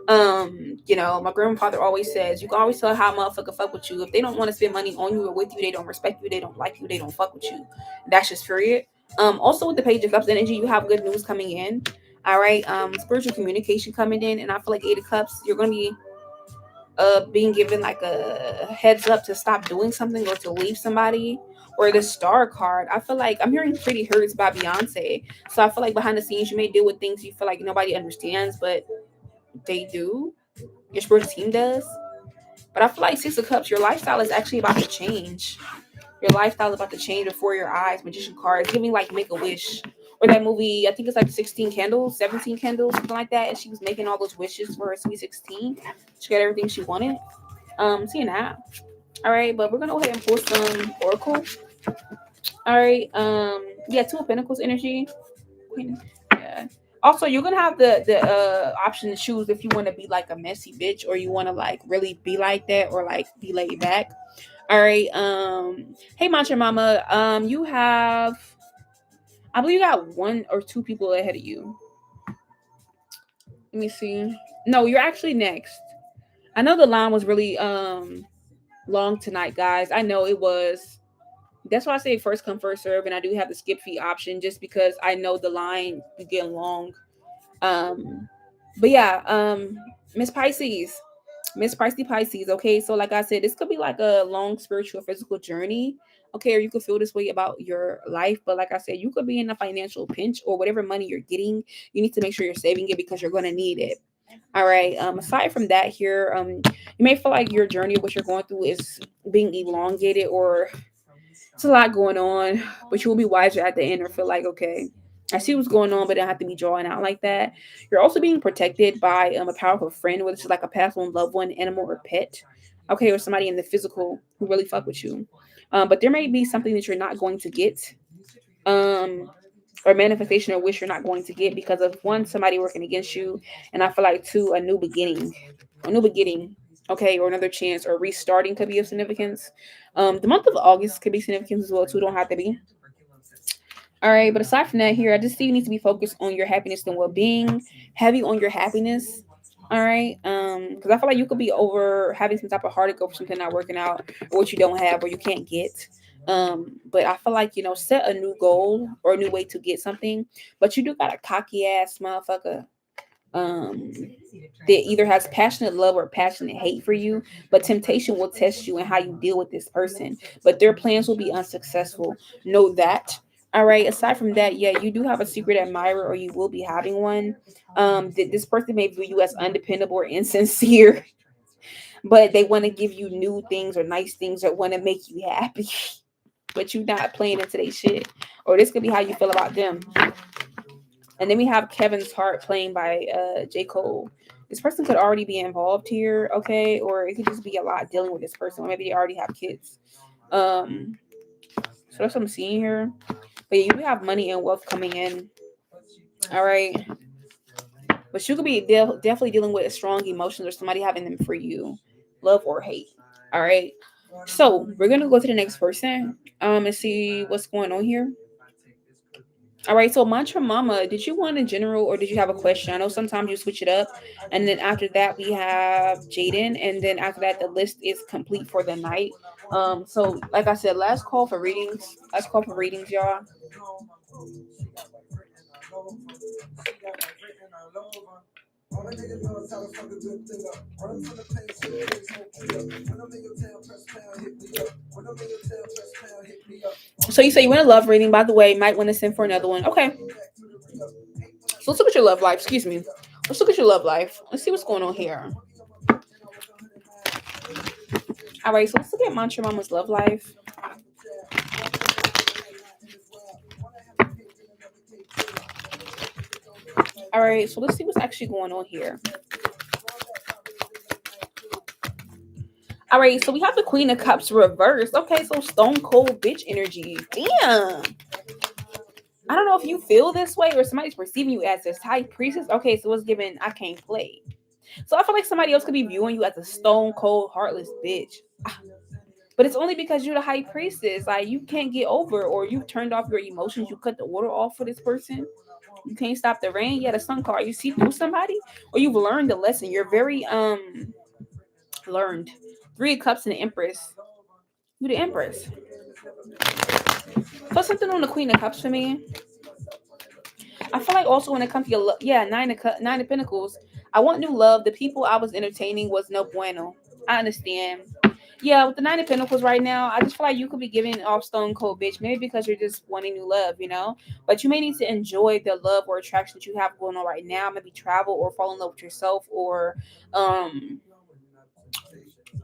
My grandfather always says you can always tell how a motherfucker fuck with you. If they don't want to spend money on you or with you, they don't respect you, they don't like you, they don't fuck with you. That's just period. Also with the Page of Cups energy, you have good news coming in. All right. Spiritual communication coming in, and I feel like Eight of Cups, you're gonna be being given like a heads up to stop doing something or to leave somebody. Or the Star card, I feel like I'm hearing Pretty Hurts by Beyonce. So I feel like behind the scenes you may deal with things you feel like nobody understands, but they do. Your spiritual team does. But I feel like Six of Cups, your lifestyle is actually about to change. Your lifestyle is about to change before your eyes. Magician card, it's giving like Make a Wish. Or that movie, I think it's like 16 candles, 17 candles, something like that. And she was making all those wishes for her sweet 16. She got everything she wanted. Seeing that. All right, but we're gonna go ahead and pull some Oracle. All right. Yeah, Two of Pentacles energy. Queen. Yeah. Also, you're gonna have the option to choose if you want to be like a messy bitch or you want to like really be like that or like be laid back. All right. Hey, Mantra Mama. You have, I believe you got one or two people ahead of you. Let me see. No, you're actually next. I know the line was really long tonight, guys. I know it was. That's why I say first come first serve, and I do have the skip fee option just because I know the line is getting long. Um, but yeah, Miss Pisces, Miss Pricey Pisces. Okay, so like I said, this could be like a long spiritual, physical journey. Okay, or you could feel this way about your life, but like I said, you could be in a financial pinch or whatever money you're getting, you need to make sure you're saving it because you're going to need it. All right. Aside from that, here, you may feel like your journey, what you're going through, is being elongated or it's a lot going on, but you will be wiser at the end or feel like, okay, I see what's going on, but it don't have to be drawn out like that. You're also being protected by a powerful friend, whether it's like a past one, loved one, animal, or pet. Okay, or somebody in the physical who really fuck with you. But there may be something that you're not going to get. Um, or manifestation or wish you're not going to get because of one, somebody working against you, and I feel like two, a new beginning, okay, or another chance or restarting could be of significance. The month of August could be significant as well too. Don't have to be. All right, but aside from that, here I just see you need to be focused on your happiness and well-being, heavy on your happiness. All right, because I feel like you could be over having some type of heartache over something not working out, or what you don't have, or you can't get. But I feel like set a new goal or a new way to get something, but you do got a cocky ass motherfucker um that either has passionate love or passionate hate for you, but temptation will test you and how you deal with this person, but their plans will be unsuccessful. Know that. All right, aside from that, yeah, you do have a secret admirer or you will be having one. This person may view you as undependable or insincere, but they want to give you new things or nice things or want to make you happy, but you not playing into their shit, or this could be how you feel about them. And then we have Kevin's Heart playing by J. Cole. This person could already be involved here, okay? Or it could just be a lot dealing with this person. Or maybe they already have kids. So that's what I'm seeing here. But you have money and wealth coming in. All right. But you could be definitely dealing with strong emotions or somebody having them for you. Love or hate. All right. So we're gonna go to the next person and see what's going on here. All right, so Mantra Mama, did you want a general or did you have a question? I know sometimes you switch it up, and then after that we have Jaden, and then after that the list is complete for the night. So like I said, last call for readings. Last call for readings, y'all. So you say you want a love reading, by the way, might want to send for another one. Okay. So let's look at your love life. Excuse me. Let's look at your love life. Let's see what's going on here. All right, so let's look at Mantra Mama's love life. All right, so let's see what's actually going on here. All right, so we have the Queen of Cups reversed. Okay, so stone cold bitch energy. Damn. I don't know if you feel this way or somebody's perceiving you as this high priestess. Okay, so it's given I can't play. So I feel like somebody else could be viewing you as a stone cold, heartless bitch. But it's only because you're the high priestess. Like you can't get over, or you turned off your emotions. You cut the water off for this person. You can't stop the rain. Yeah, the sun card. You see through somebody, or you've learned the lesson. You're very learned. Three of Cups and the Empress. You the Empress. Put something on the Queen of Cups for me. I feel like also when it comes to your yeah, nine of Pentacles. I want new love. The people I was entertaining was no bueno. I understand. Yeah, with the Nine of Pentacles right now, I just feel like you could be giving off stone cold bitch, maybe because you're just wanting new love, you know. But you may need to enjoy the love or attraction that you have going on right now. Maybe travel or fall in love with yourself, or um,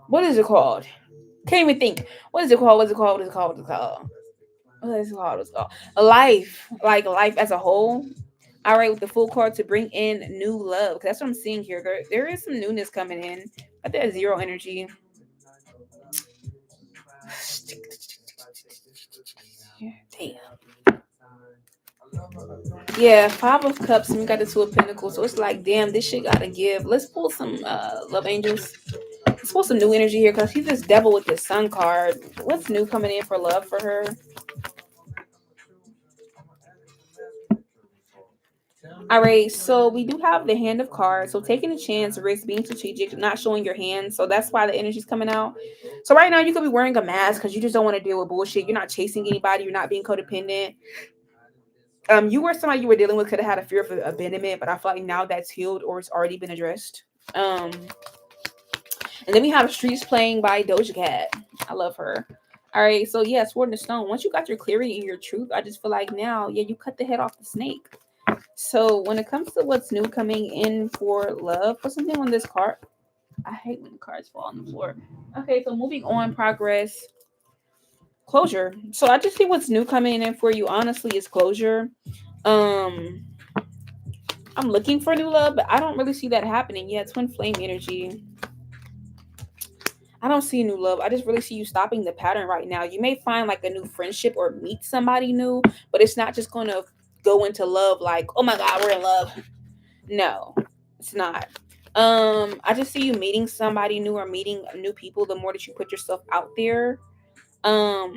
what is it called? Can't even think. What is it called? What is it called? What is it called? What is it called? What is it called? What's it called? A life, like life as a whole. All right, with the full card to bring in new love. 'Cause that's what I'm seeing here. There is some newness coming in. But there's zero energy. Damn. Yeah, Five of Cups and we got the Two of Pentacles. So it's like, damn, this shit gotta give. Let's pull some love angels. Let's pull some new energy here because she's this devil with this sun card. What's new coming in for love for her? All right, so we do have the Hand of Cards. So taking a chance, risk, being strategic, not showing your hand. So that's why the energy's coming out. So right now you could be wearing a mask because you just don't want to deal with bullshit. You're not chasing anybody. You're not being codependent. You were somebody you were dealing with could have had a fear of abandonment, but I feel like now that's healed or it's already been addressed. And then we have Streets playing by Doja Cat. I love her. All right, so yeah, Sword in the Stone. Once you got your clarity and your truth, I just feel like now, yeah, you cut the head off the snake. So when it comes to what's new coming in for love, put something on this card. I hate when the cards fall on the floor. Okay, so moving on, progress, closure. So I just see what's new coming in for you. Honestly, is closure. Um, I'm looking for new love, but I don't really see that happening yet. Twin flame energy. I don't see new love. I just really see you stopping the pattern right now. You may find like a new friendship or meet somebody new, but it's not just going to go into love like, oh my God, we're in love. No, it's not. I just see you meeting somebody new or meeting new people the more that you put yourself out there. Um,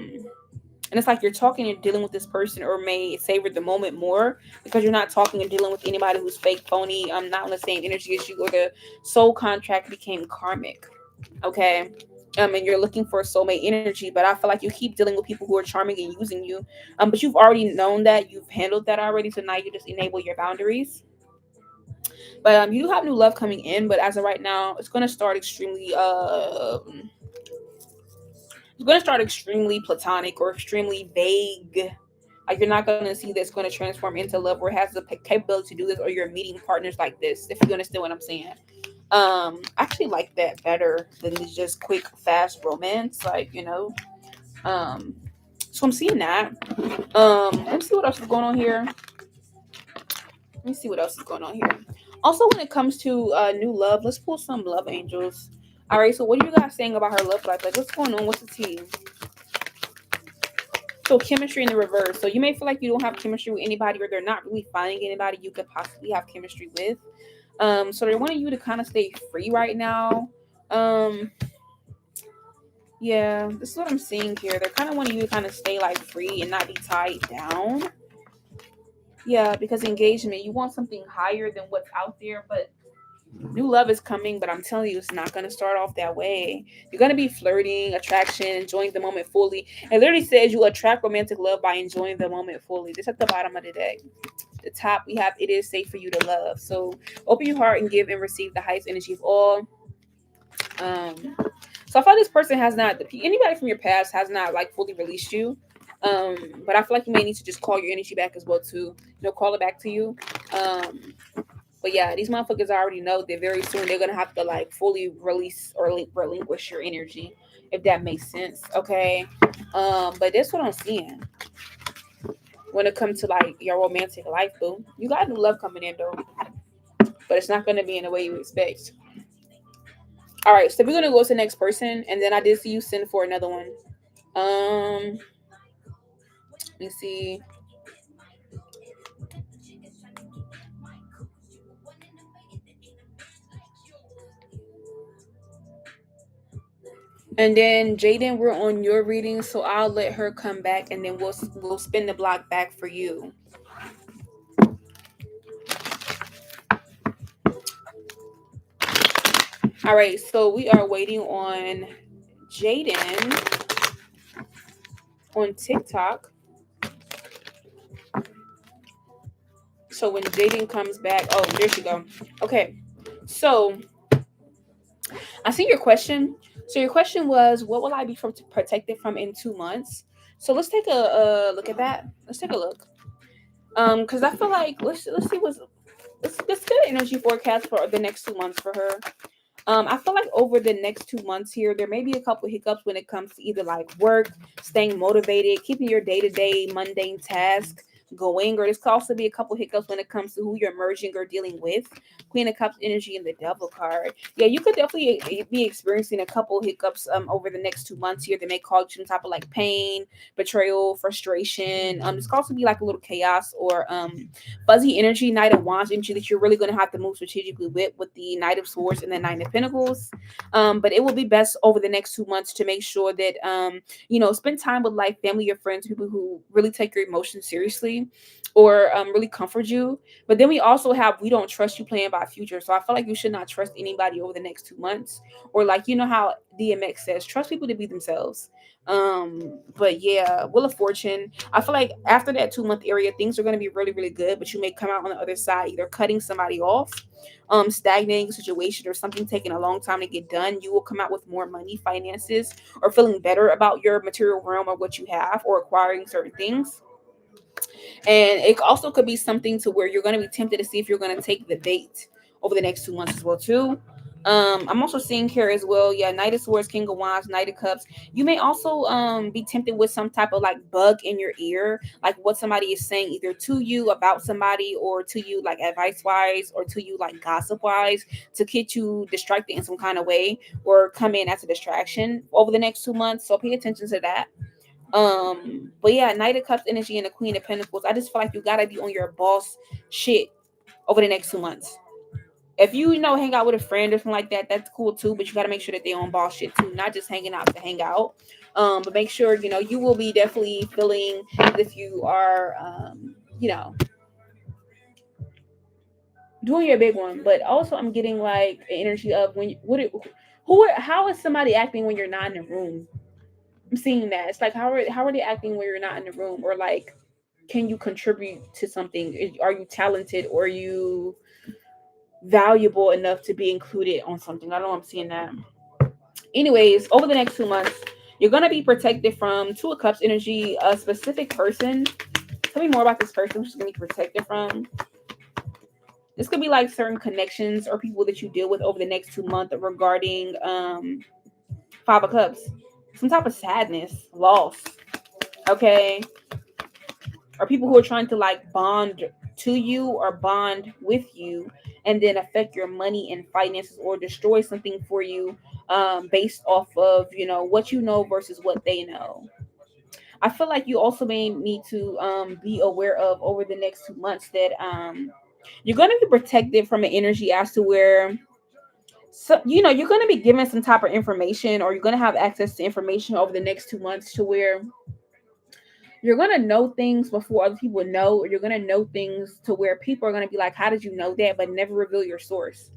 and it's like you're talking and dealing with this person or may savor the moment more because you're not talking and dealing with anybody who's fake, phony, not on the same energy as you, or the soul contract became karmic. Okay. And you're looking for soulmate energy, but I feel like you keep dealing with people who are charming and using you. But you've already known that, you've handled that already, so now you just enable your boundaries. But you do have new love coming in, but as of right now, it's gonna start extremely platonic or extremely vague. Like you're not gonna see that's gonna transform into love or has the capability to do this, or you're meeting partners like this. If you understand what I'm saying. I actually like that better than the just quick, fast romance. Like um, so I'm seeing that. Let me see what else is going on here. Let me see what else is going on here. Also, when it comes to new love, let's pull some love angels. All right, so what are you guys saying about her love life? Like, what's going on? What's the tea? So chemistry in the reverse. So you may feel like you don't have chemistry with anybody, or they're not really finding anybody you could possibly have chemistry with. So they're wanting you to kind of stay free right now. Um, yeah, this is what I'm seeing here. They're kind of wanting you to kind of stay like free and not be tied down. Yeah, because engagement, you want something higher than what's out there, but new love is coming, but I'm telling you, it's not going to start off that way. You're going to be flirting, attraction, enjoying the moment fully. It literally says you attract romantic love by enjoying the moment fully. This at the bottom of the deck. The top, we have it is safe for you to love. So open your heart and give and receive the highest energy of all. Um, so I feel like this person has not, anybody from your past has not like fully released you. But I feel like you may need to just call your energy back as well too. Call it back to you. Um, but yeah, these motherfuckers already know that very soon they're gonna have to like fully release or relinquish your energy, if that makes sense. Okay. But that's what I'm seeing when it comes to like your romantic life, boo. You got new love coming in though. but it's not going to be in the way you expect. All right, so we're going to go to the next person, and then I did see you send for another one. Let me see. And then Jaden, we're on your reading, so I'll let her come back, and then we'll spin the block back for you. All right, so we are waiting on Jaden on TikTok. So when Jaden comes back, oh, there she go. Okay, so I see your question. So your question was, what will I be protected from in 2 months? So let's take a look at that. Let's take a look. Because I feel like let's see let's get an energy forecast for the next 2 months for her. I feel like over the next 2 months here, there may be a couple hiccups when it comes to either like work, staying motivated, keeping your day to day mundane task going, or this could also be a couple hiccups when it comes to who you're merging or dealing with. Queen of Cups energy and the Devil card. Yeah, you could definitely be experiencing a couple hiccups over the next 2 months here that may cause you some type of like pain, betrayal, frustration. This could also be like a little chaos or fuzzy energy, Knight of Wands energy that you're really going to have to move strategically with the Knight of Swords and the Nine of Pentacles. But it will be best over the next 2 months to make sure that spend time with like family or friends, people who really take your emotions seriously or really comfort you. But then we also have we don't trust you playing by future. So I feel like you should not trust anybody over the next 2 months. Or like how DMX says, trust people to be themselves. But yeah, Wheel of Fortune. I feel like after that 2 month area, things are going to be really, really good, but you may come out on the other side either cutting somebody off, stagnating situation, or something taking a long time to get done. You will come out with more money, finances, or feeling better about your material realm or what you have, or acquiring certain things. And it also could be something to where you're going to be tempted to see if you're going to take the bait over the next 2 months as well too. I'm also seeing here as well, yeah, Knight of Swords, King of Wands, Knight of Cups. You may also be tempted with some type of like bug in your ear, like what somebody is saying either to you about somebody or to you like advice wise or to you like gossip wise to get you distracted in some kind of way or come in as a distraction over the next 2 months. So pay attention to that. But yeah, Knight of Cups energy and the Queen of Pentacles. I just feel like you gotta be on your boss shit over the next 2 months. If hang out with a friend or something like that, that's cool too. But you gotta make sure that they're on boss shit too, not just hanging out to hang out. But make sure you will be definitely feeling as if you are, doing your big one. But also, I'm getting like an energy of when how is somebody acting when you're not in the room? I'm seeing that. It's like how are they acting when you're not in the room, or like can you contribute to something? Are you talented or are you valuable enough to be included on something? I don't know. I'm seeing that. Anyways, over the next 2 months, you're gonna be protected from Two of Cups energy, a specific person. Tell me more about this person who's gonna be protected from. This could be like certain connections or people that you deal with over the next 2 months regarding Five of Cups. Some type of sadness, loss. Okay, or people who are trying to like bond to you or bond with you and then affect your money and finances or destroy something for you based off of what you know versus what they know. I feel like you also may need to be aware of over the next 2 months that you're going to be protected from an energy as to where you're going to be given some type of information or you're going to have access to information over the next 2 months to where you're gonna know things before other people know, or you're gonna know things to where people are gonna be like, "How did you know that?" But never reveal your source.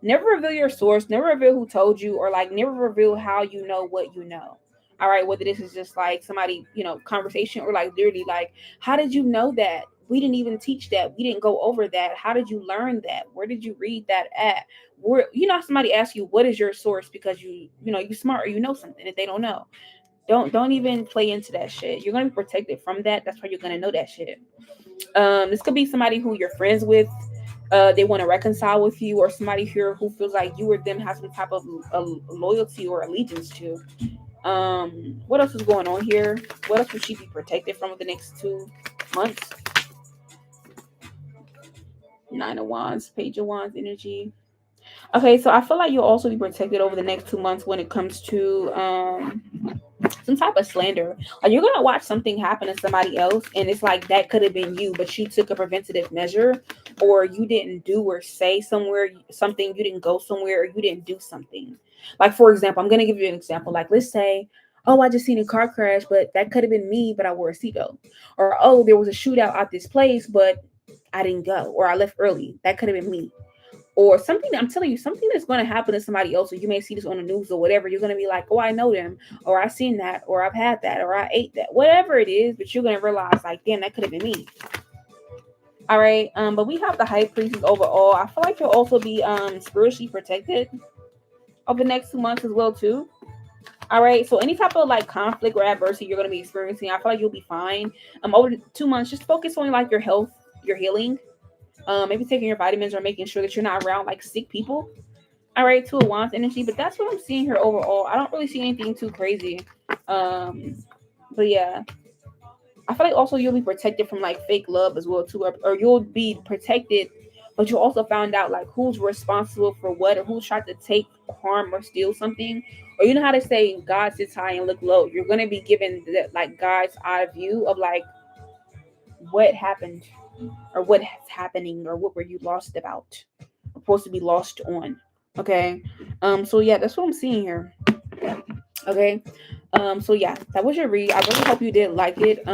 Never reveal your source. Never reveal who told you, or like never reveal how you know what you know. All right, whether this is just like somebody, conversation, or like literally like, "How did you know that? We didn't even teach that. We didn't go over that. How did you learn that? Where did you read that at?" Where somebody asks you, "What is your source?" Because you smart or you know something that they don't know. Don't even play into that shit. You're gonna be protected from that. That's why you're gonna know that shit. This could be somebody who you're friends with. They want to reconcile with you, or somebody here who feels like you or them have some type of loyalty or allegiance to. What else is going on here? What else would she be protected from the next 2 months? Nine of Wands, Page of Wands energy. Okay, so I feel like you'll also be protected over the next 2 months when it comes to some type of slander. Like you're gonna watch something happen to somebody else, and it's like that could have been you, but you took a preventative measure, or you didn't do or say somewhere something, you didn't go somewhere, or you didn't do something. Like for example, I'm gonna give you an example. Like let's say, oh, I just seen a car crash, but that could have been me, but I wore a seatbelt. Or oh, there was a shootout at this place, but I didn't go, or I left early. That could have been me or something. I'm telling you, something that's going to happen to somebody else, or you may see this on the news or whatever. You're going to be like, oh, I know them, or I seen that, or I've had that, or I ate that, whatever it is. But you're going to realize, like, damn, that could have been me. All right. But we have the high priestess overall. I feel like you'll also be spiritually protected over the next 2 months as well too. All right. So any type of like conflict or adversity you're going to be experiencing, I feel like you'll be fine. Over the 2 months, just focus on like your health, your healing. Maybe taking your vitamins or making sure that you're not around like sick people. All right, Two of Wands energy, but that's what I'm seeing here overall. I don't really see anything too crazy. Um, but yeah, I feel like also you'll be protected from like fake love as well too, or you'll be protected, but you also found out like who's responsible for what, or who tried to take harm or steal something, or you know how to say God sits high and look low. You're gonna be given that like God's eye view of like what happened or what's happening or what were you lost about, supposed to be lost on. Okay. So yeah, that's what I'm seeing here. Okay. So yeah, that was your read. I really hope you did like it.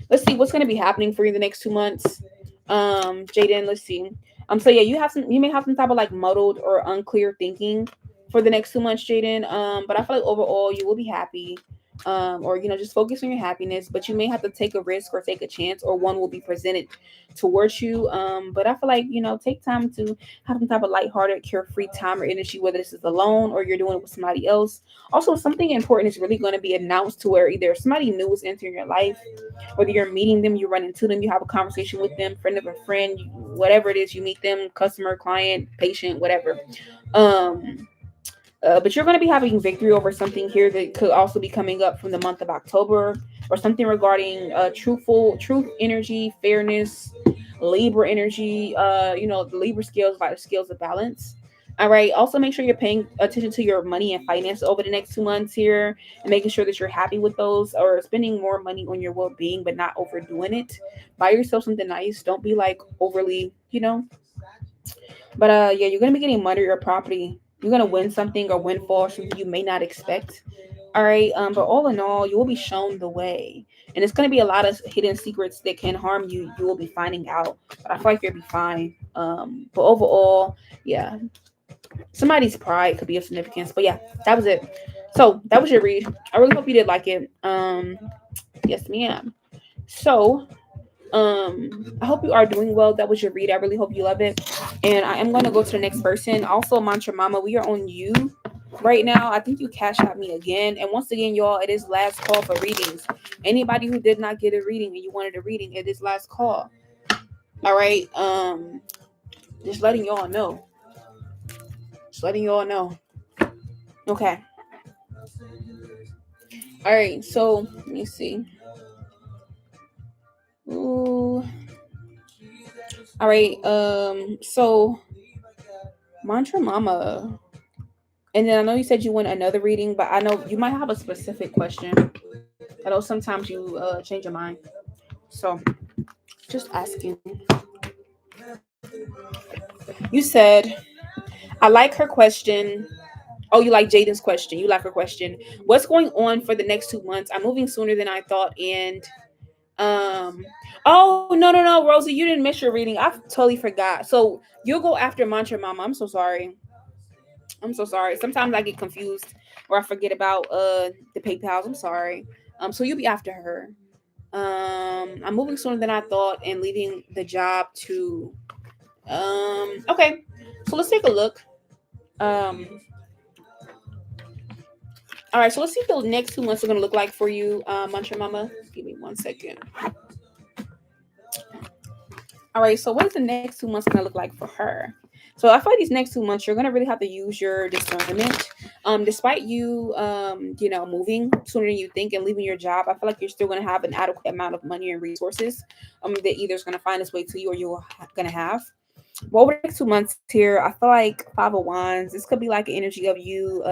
Let's see what's gonna be happening for you the next 2 months. Jaden, let's see. So yeah, you may have some type of like muddled or unclear thinking for the next 2 months, Jaden. But I feel like overall you will be happy. Or just focus on your happiness, but you may have to take a risk or take a chance, or one will be presented towards you. But I feel like take time to have some type of lighthearted, carefree time or energy, whether this is alone or you're doing it with somebody else. Also, something important is really going to be announced to where either somebody new is entering your life, whether you're meeting them, you run into them, you have a conversation with them, friend of a friend, whatever it is, you meet them, customer, client, patient, whatever. Um, but you're going to be having victory over something here that could also be coming up from the month of October, or something regarding truth energy, fairness, Libra energy. The Libra scales, by the scales of balance. All right. Also, make sure you're paying attention to your money and finance over the next 2 months here, and making sure that you're happy with those, or spending more money on your well-being, but not overdoing it. Buy yourself something nice. Don't be like overly. But yeah, you're gonna be getting money or property. You're gonna win something or windfall, something you may not expect. All right. But all in all, you will be shown the way, and it's gonna be a lot of hidden secrets that can harm you. You will be finding out, but I feel like you'll be fine. But overall, yeah, somebody's pride could be of significance. But yeah, that was it. So that was your read. I really hope you did like it. Yes, ma'am. So I hope you are doing well. That was your read. I really hope you love it. And I am going to go to the next person. Also, Mantra Mama, we are on you right now. I think you cash out me again. And once again, y'all, it is last call for readings. Anybody who did not get a reading and you wanted a reading, it is last call. All right. Just letting y'all know. Just letting y'all know. Okay. All right. So let me see. Ooh. All right. So Mantra Mama. And then I know you said you want another reading, but I know you might have a specific question. I know sometimes you change your mind. So just asking. You said, I like her question. Oh, you like Jaden's question. You like her question. What's going on for the next 2 months? I'm moving sooner than I thought. And oh, no, Rosie, you didn't miss your reading. I totally forgot. So you'll go after Mantra Mama. I'm so sorry. I'm so sorry. Sometimes I get confused or I forget about the PayPal's. I'm sorry. So you'll be after her. I'm moving sooner than I thought and leaving the job to okay. So let's take a look. All right, so let's see what the next 2 months are gonna look like for you, Mantra Mama. Give me 1 second. All right, so what is the next 2 months gonna look like for her? So I feel like these next 2 months you're gonna really have to use your discernment. Despite you moving sooner than you think and leaving your job, I feel like you're still gonna have an adequate amount of money and resources. That either is gonna find its way to you or you're gonna have. Well, over the next 2 months here, I feel like Five of Wands. This could be like an energy of you,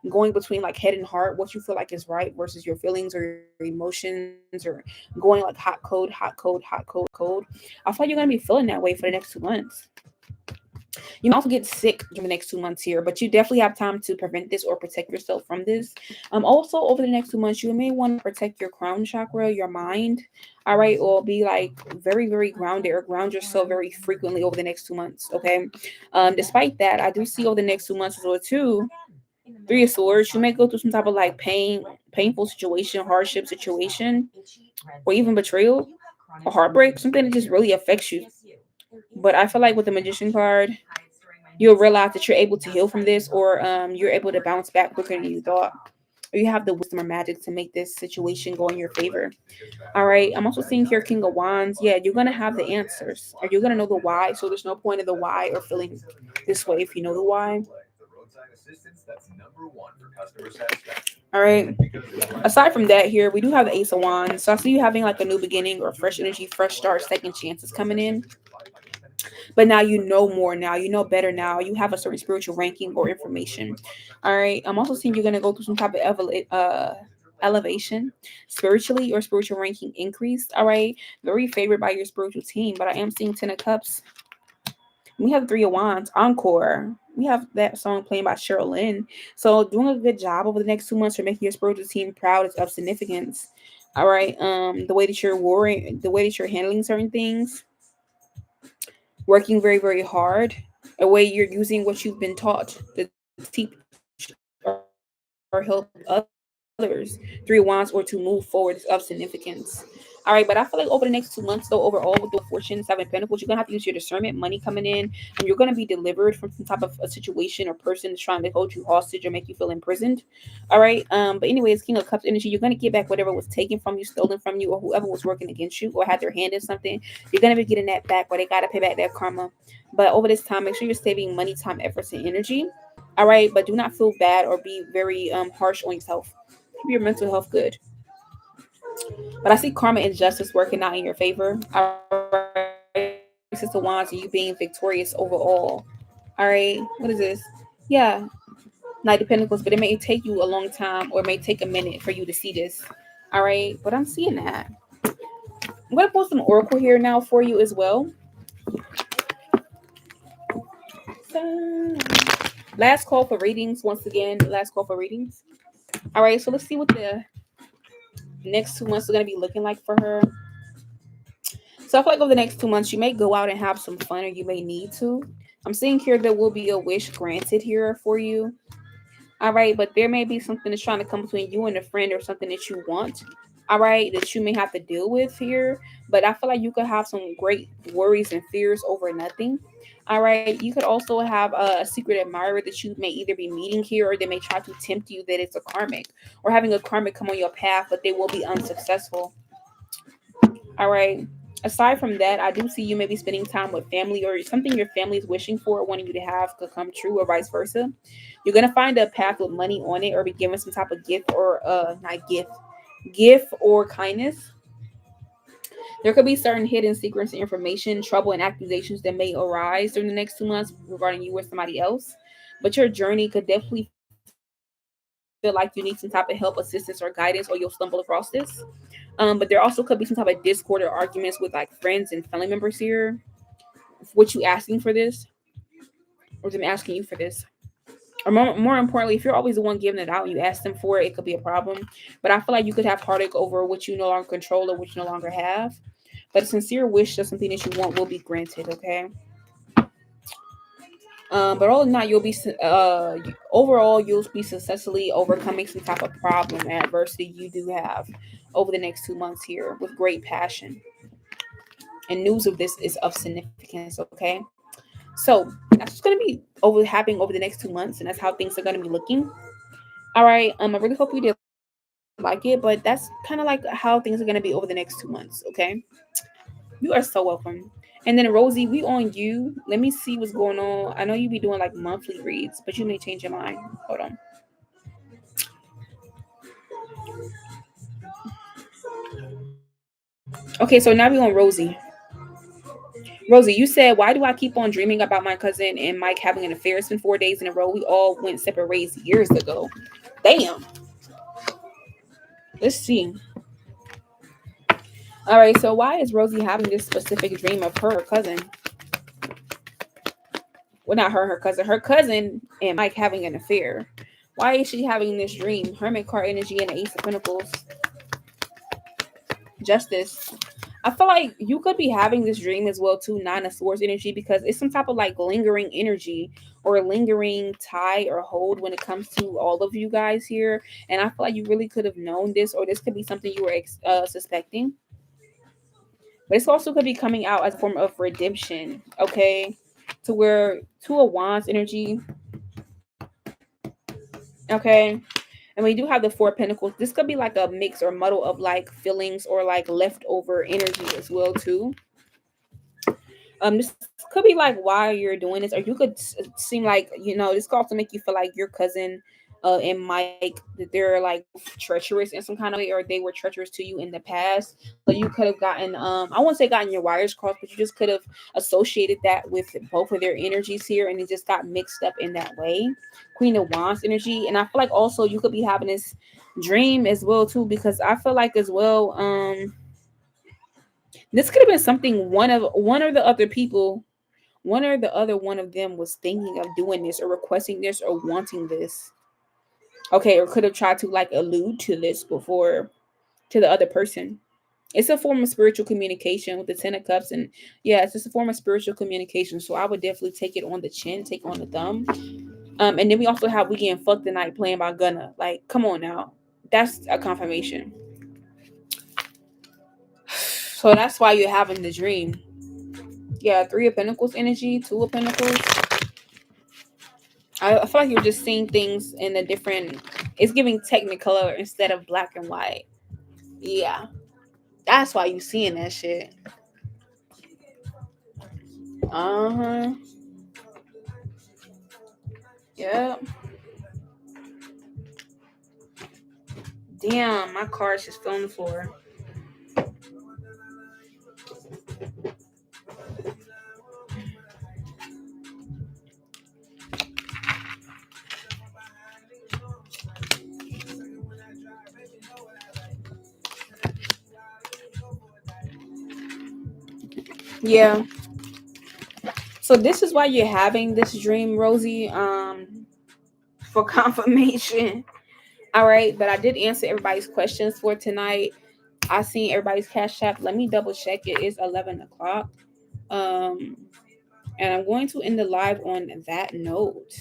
going between like head and heart, what you feel like is right versus your feelings or your emotions, or going like hot, cold, hot, cold, hot, cold, hot, cold. I feel like you're gonna be feeling that way for the next 2 months. You may also get sick during the next 2 months here, but you definitely have time to prevent this or protect yourself from this. Also over the next 2 months, you may want to protect your crown chakra, your mind, all right, or be like very, very grounded or ground yourself very frequently over the next 2 months. Okay. Despite that, I do see over the next 2 months as well too. Three of Swords, you may go through some type of like painful situation, hardship situation, or even betrayal or heartbreak, something that just really affects you. But I feel like with the Magician card, you'll realize that you're able to heal from this, or you're able to bounce back quicker than you thought, or you have the wisdom or magic to make this situation go in your favor. All right. I'm also seeing here King of Wands. Yeah, you're gonna have the answers, or you're gonna know the why. So there's no point in the why or feeling this way if you know the why. All right. Aside from that, here we do have the Ace of Wands. So I see you having like a new beginning or fresh energy, fresh start, second chances coming in. But now you know more now. You know better now. You have a certain spiritual ranking or information. All right. I'm also seeing you're gonna go through some type of elevation spiritually or spiritual ranking increase. All right. Very favored by your spiritual team. But I am seeing Ten of Cups. We have Three of Wands, Encore. We have that song playing by Cheryl Lynn. So doing a good job over the next 2 months for making your spiritual team proud is of significance. All right. The way that you're worrying, the way that you're handling certain things, working very, very hard, a way you're using what you've been taught to teach or help others. Three of Wands or to move forward is of significance. All right, but I feel like over the next 2 months, though, overall, with the Fortune, Seven of Pentacles, you're gonna have to use your discernment. Money coming in, and you're gonna be delivered from some type of a situation or person that's trying to hold you hostage or make you feel imprisoned. All right. But anyways, King of Cups energy, you're gonna get back whatever was taken from you, stolen from you, or whoever was working against you, or had their hand in something. You're gonna be getting that back, or they gotta pay back their karma. But over this time, make sure you're saving money, time, efforts, and energy. All right, but do not feel bad or be very harsh on yourself. Keep your mental health good. But I see karma and justice working out in your favor. All right, Sister Wands, and you being victorious overall. All right, what is this? Yeah, Knight of Pentacles, but it may take you a long time or it may take a minute for you to see this. All right, but I'm seeing that. I'm gonna pull some oracle here now for you as well. So, last call for readings. Once again, last call for readings. All right, so let's see what the next 2 months are gonna be looking like for her. So I feel like over the next 2 months, you may go out and have some fun, or you may need to. I'm seeing here there will be a wish granted here for you. All right, but there may be something that's trying to come between you and a friend, or something that you want. All right, that you may have to deal with here. But I feel like you could have some great worries and fears over nothing. All right, you could also have a secret admirer that you may either be meeting here, or they may try to tempt you that it's a karmic, or having a karmic come on your path, but they will be unsuccessful. All right. Aside from that, I do see you maybe spending time with family, or something your family is wishing for, wanting you to have could come true, or vice versa. You're gonna find a path with money on it, or be given some type of gift, or not gift or kindness. There could be certain hidden secrets and information, trouble, and accusations that may arise during the next 2 months regarding you or somebody else. But your journey could definitely feel like you need some type of help, assistance, or guidance, or you'll stumble across this. But there also could be some type of discord or arguments with like friends and family members here. What you asking for this, or them asking you for this? Or more importantly, if you're always the one giving it out and you ask them for it, it could be a problem. But I feel like you could have heartache over what you no longer control or what you no longer have. But a sincere wish of something that you want will be granted. Okay. But all in not, overall you'll be successfully overcoming some type of problem and adversity you do have over the next 2 months here with great passion. And news of this is of significance. Okay. So that's what's gonna be happening over the next 2 months, and that's how things are gonna be looking. All right. I really hope you did like it, but that's kind of like how things are gonna be over the next 2 months. Okay. You are so welcome. And then Rosie, we on you. Let me see what's going on. I know you be doing like monthly reads, but you may change your mind. Hold on. Okay, so now we on Rosie. Rosie, you said, why do I keep on dreaming about my cousin and Mike having an affair? It's been 4 days in a row. We all went separate ways years ago. Damn. Let's see. All right, so why is Rosie having this specific dream of her cousin? Well, not her, her cousin and Mike having an affair. Why is she having this dream? Hermit card energy and the Ace of Pentacles. Justice. I feel like you could be having this dream as well too, Nine of Swords energy, because it's some type of like lingering energy or lingering tie or hold when it comes to all of you guys here. And I feel like you really could have known this, or this could be something you were suspecting. But this also could be coming out as a form of redemption, okay? To where Two of Wands energy, okay? And we do have the Four of Pentacles. This could be like a mix or muddle of like feelings or like leftover energy as well too. This could be like why you're doing this, or you could seem like, this could also make you feel like your cousin and Mike, that they're like treacherous in some kind of way, or they were treacherous to you in the past. So you could have gotten I won't say gotten your wires crossed, but you just could have associated that with both of their energies here, and it just got mixed up in that way. Queen of Wands energy. And I feel like also you could be having this dream as well too, because I feel like as well, this could have been something one or the other people, one or the other one of them was thinking of doing this or requesting this or wanting this. Okay, or could have tried to like allude to this before to the other person. It's a form of spiritual communication with the Ten of Cups, and yeah, it's just a form of spiritual communication. So I would definitely take it on the chin, take on the thumb. And then we also have We Getting Fucked Tonight playing by Gunna. Like, come on now, that's a confirmation. So that's why you're having the dream. Yeah, Three of Pentacles energy, Two of Pentacles. I feel like you're just seeing things in a different. It's giving technicolor instead of black and white. Yeah, that's why you seeing that shit. Uh huh. Yep. Damn, my car's just fell on the floor. Yeah. So this is why you're having this dream, Rosie. For confirmation. All right, but I did answer everybody's questions for tonight. I seen everybody's cash app. Let me double check. It is 11 o'clock. Um, and I'm going to end the live on that note.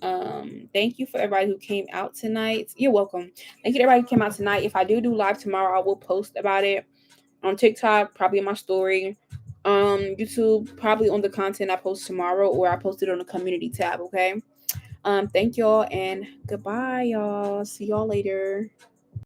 Thank you for everybody who came out tonight. You're welcome. Thank you to everybody who came out tonight. If I do live tomorrow, I will post about it on TikTok, probably in my story. YouTube, probably on the content I post tomorrow, or I post it on the community tab. Okay. Thank y'all and goodbye, y'all. See y'all later.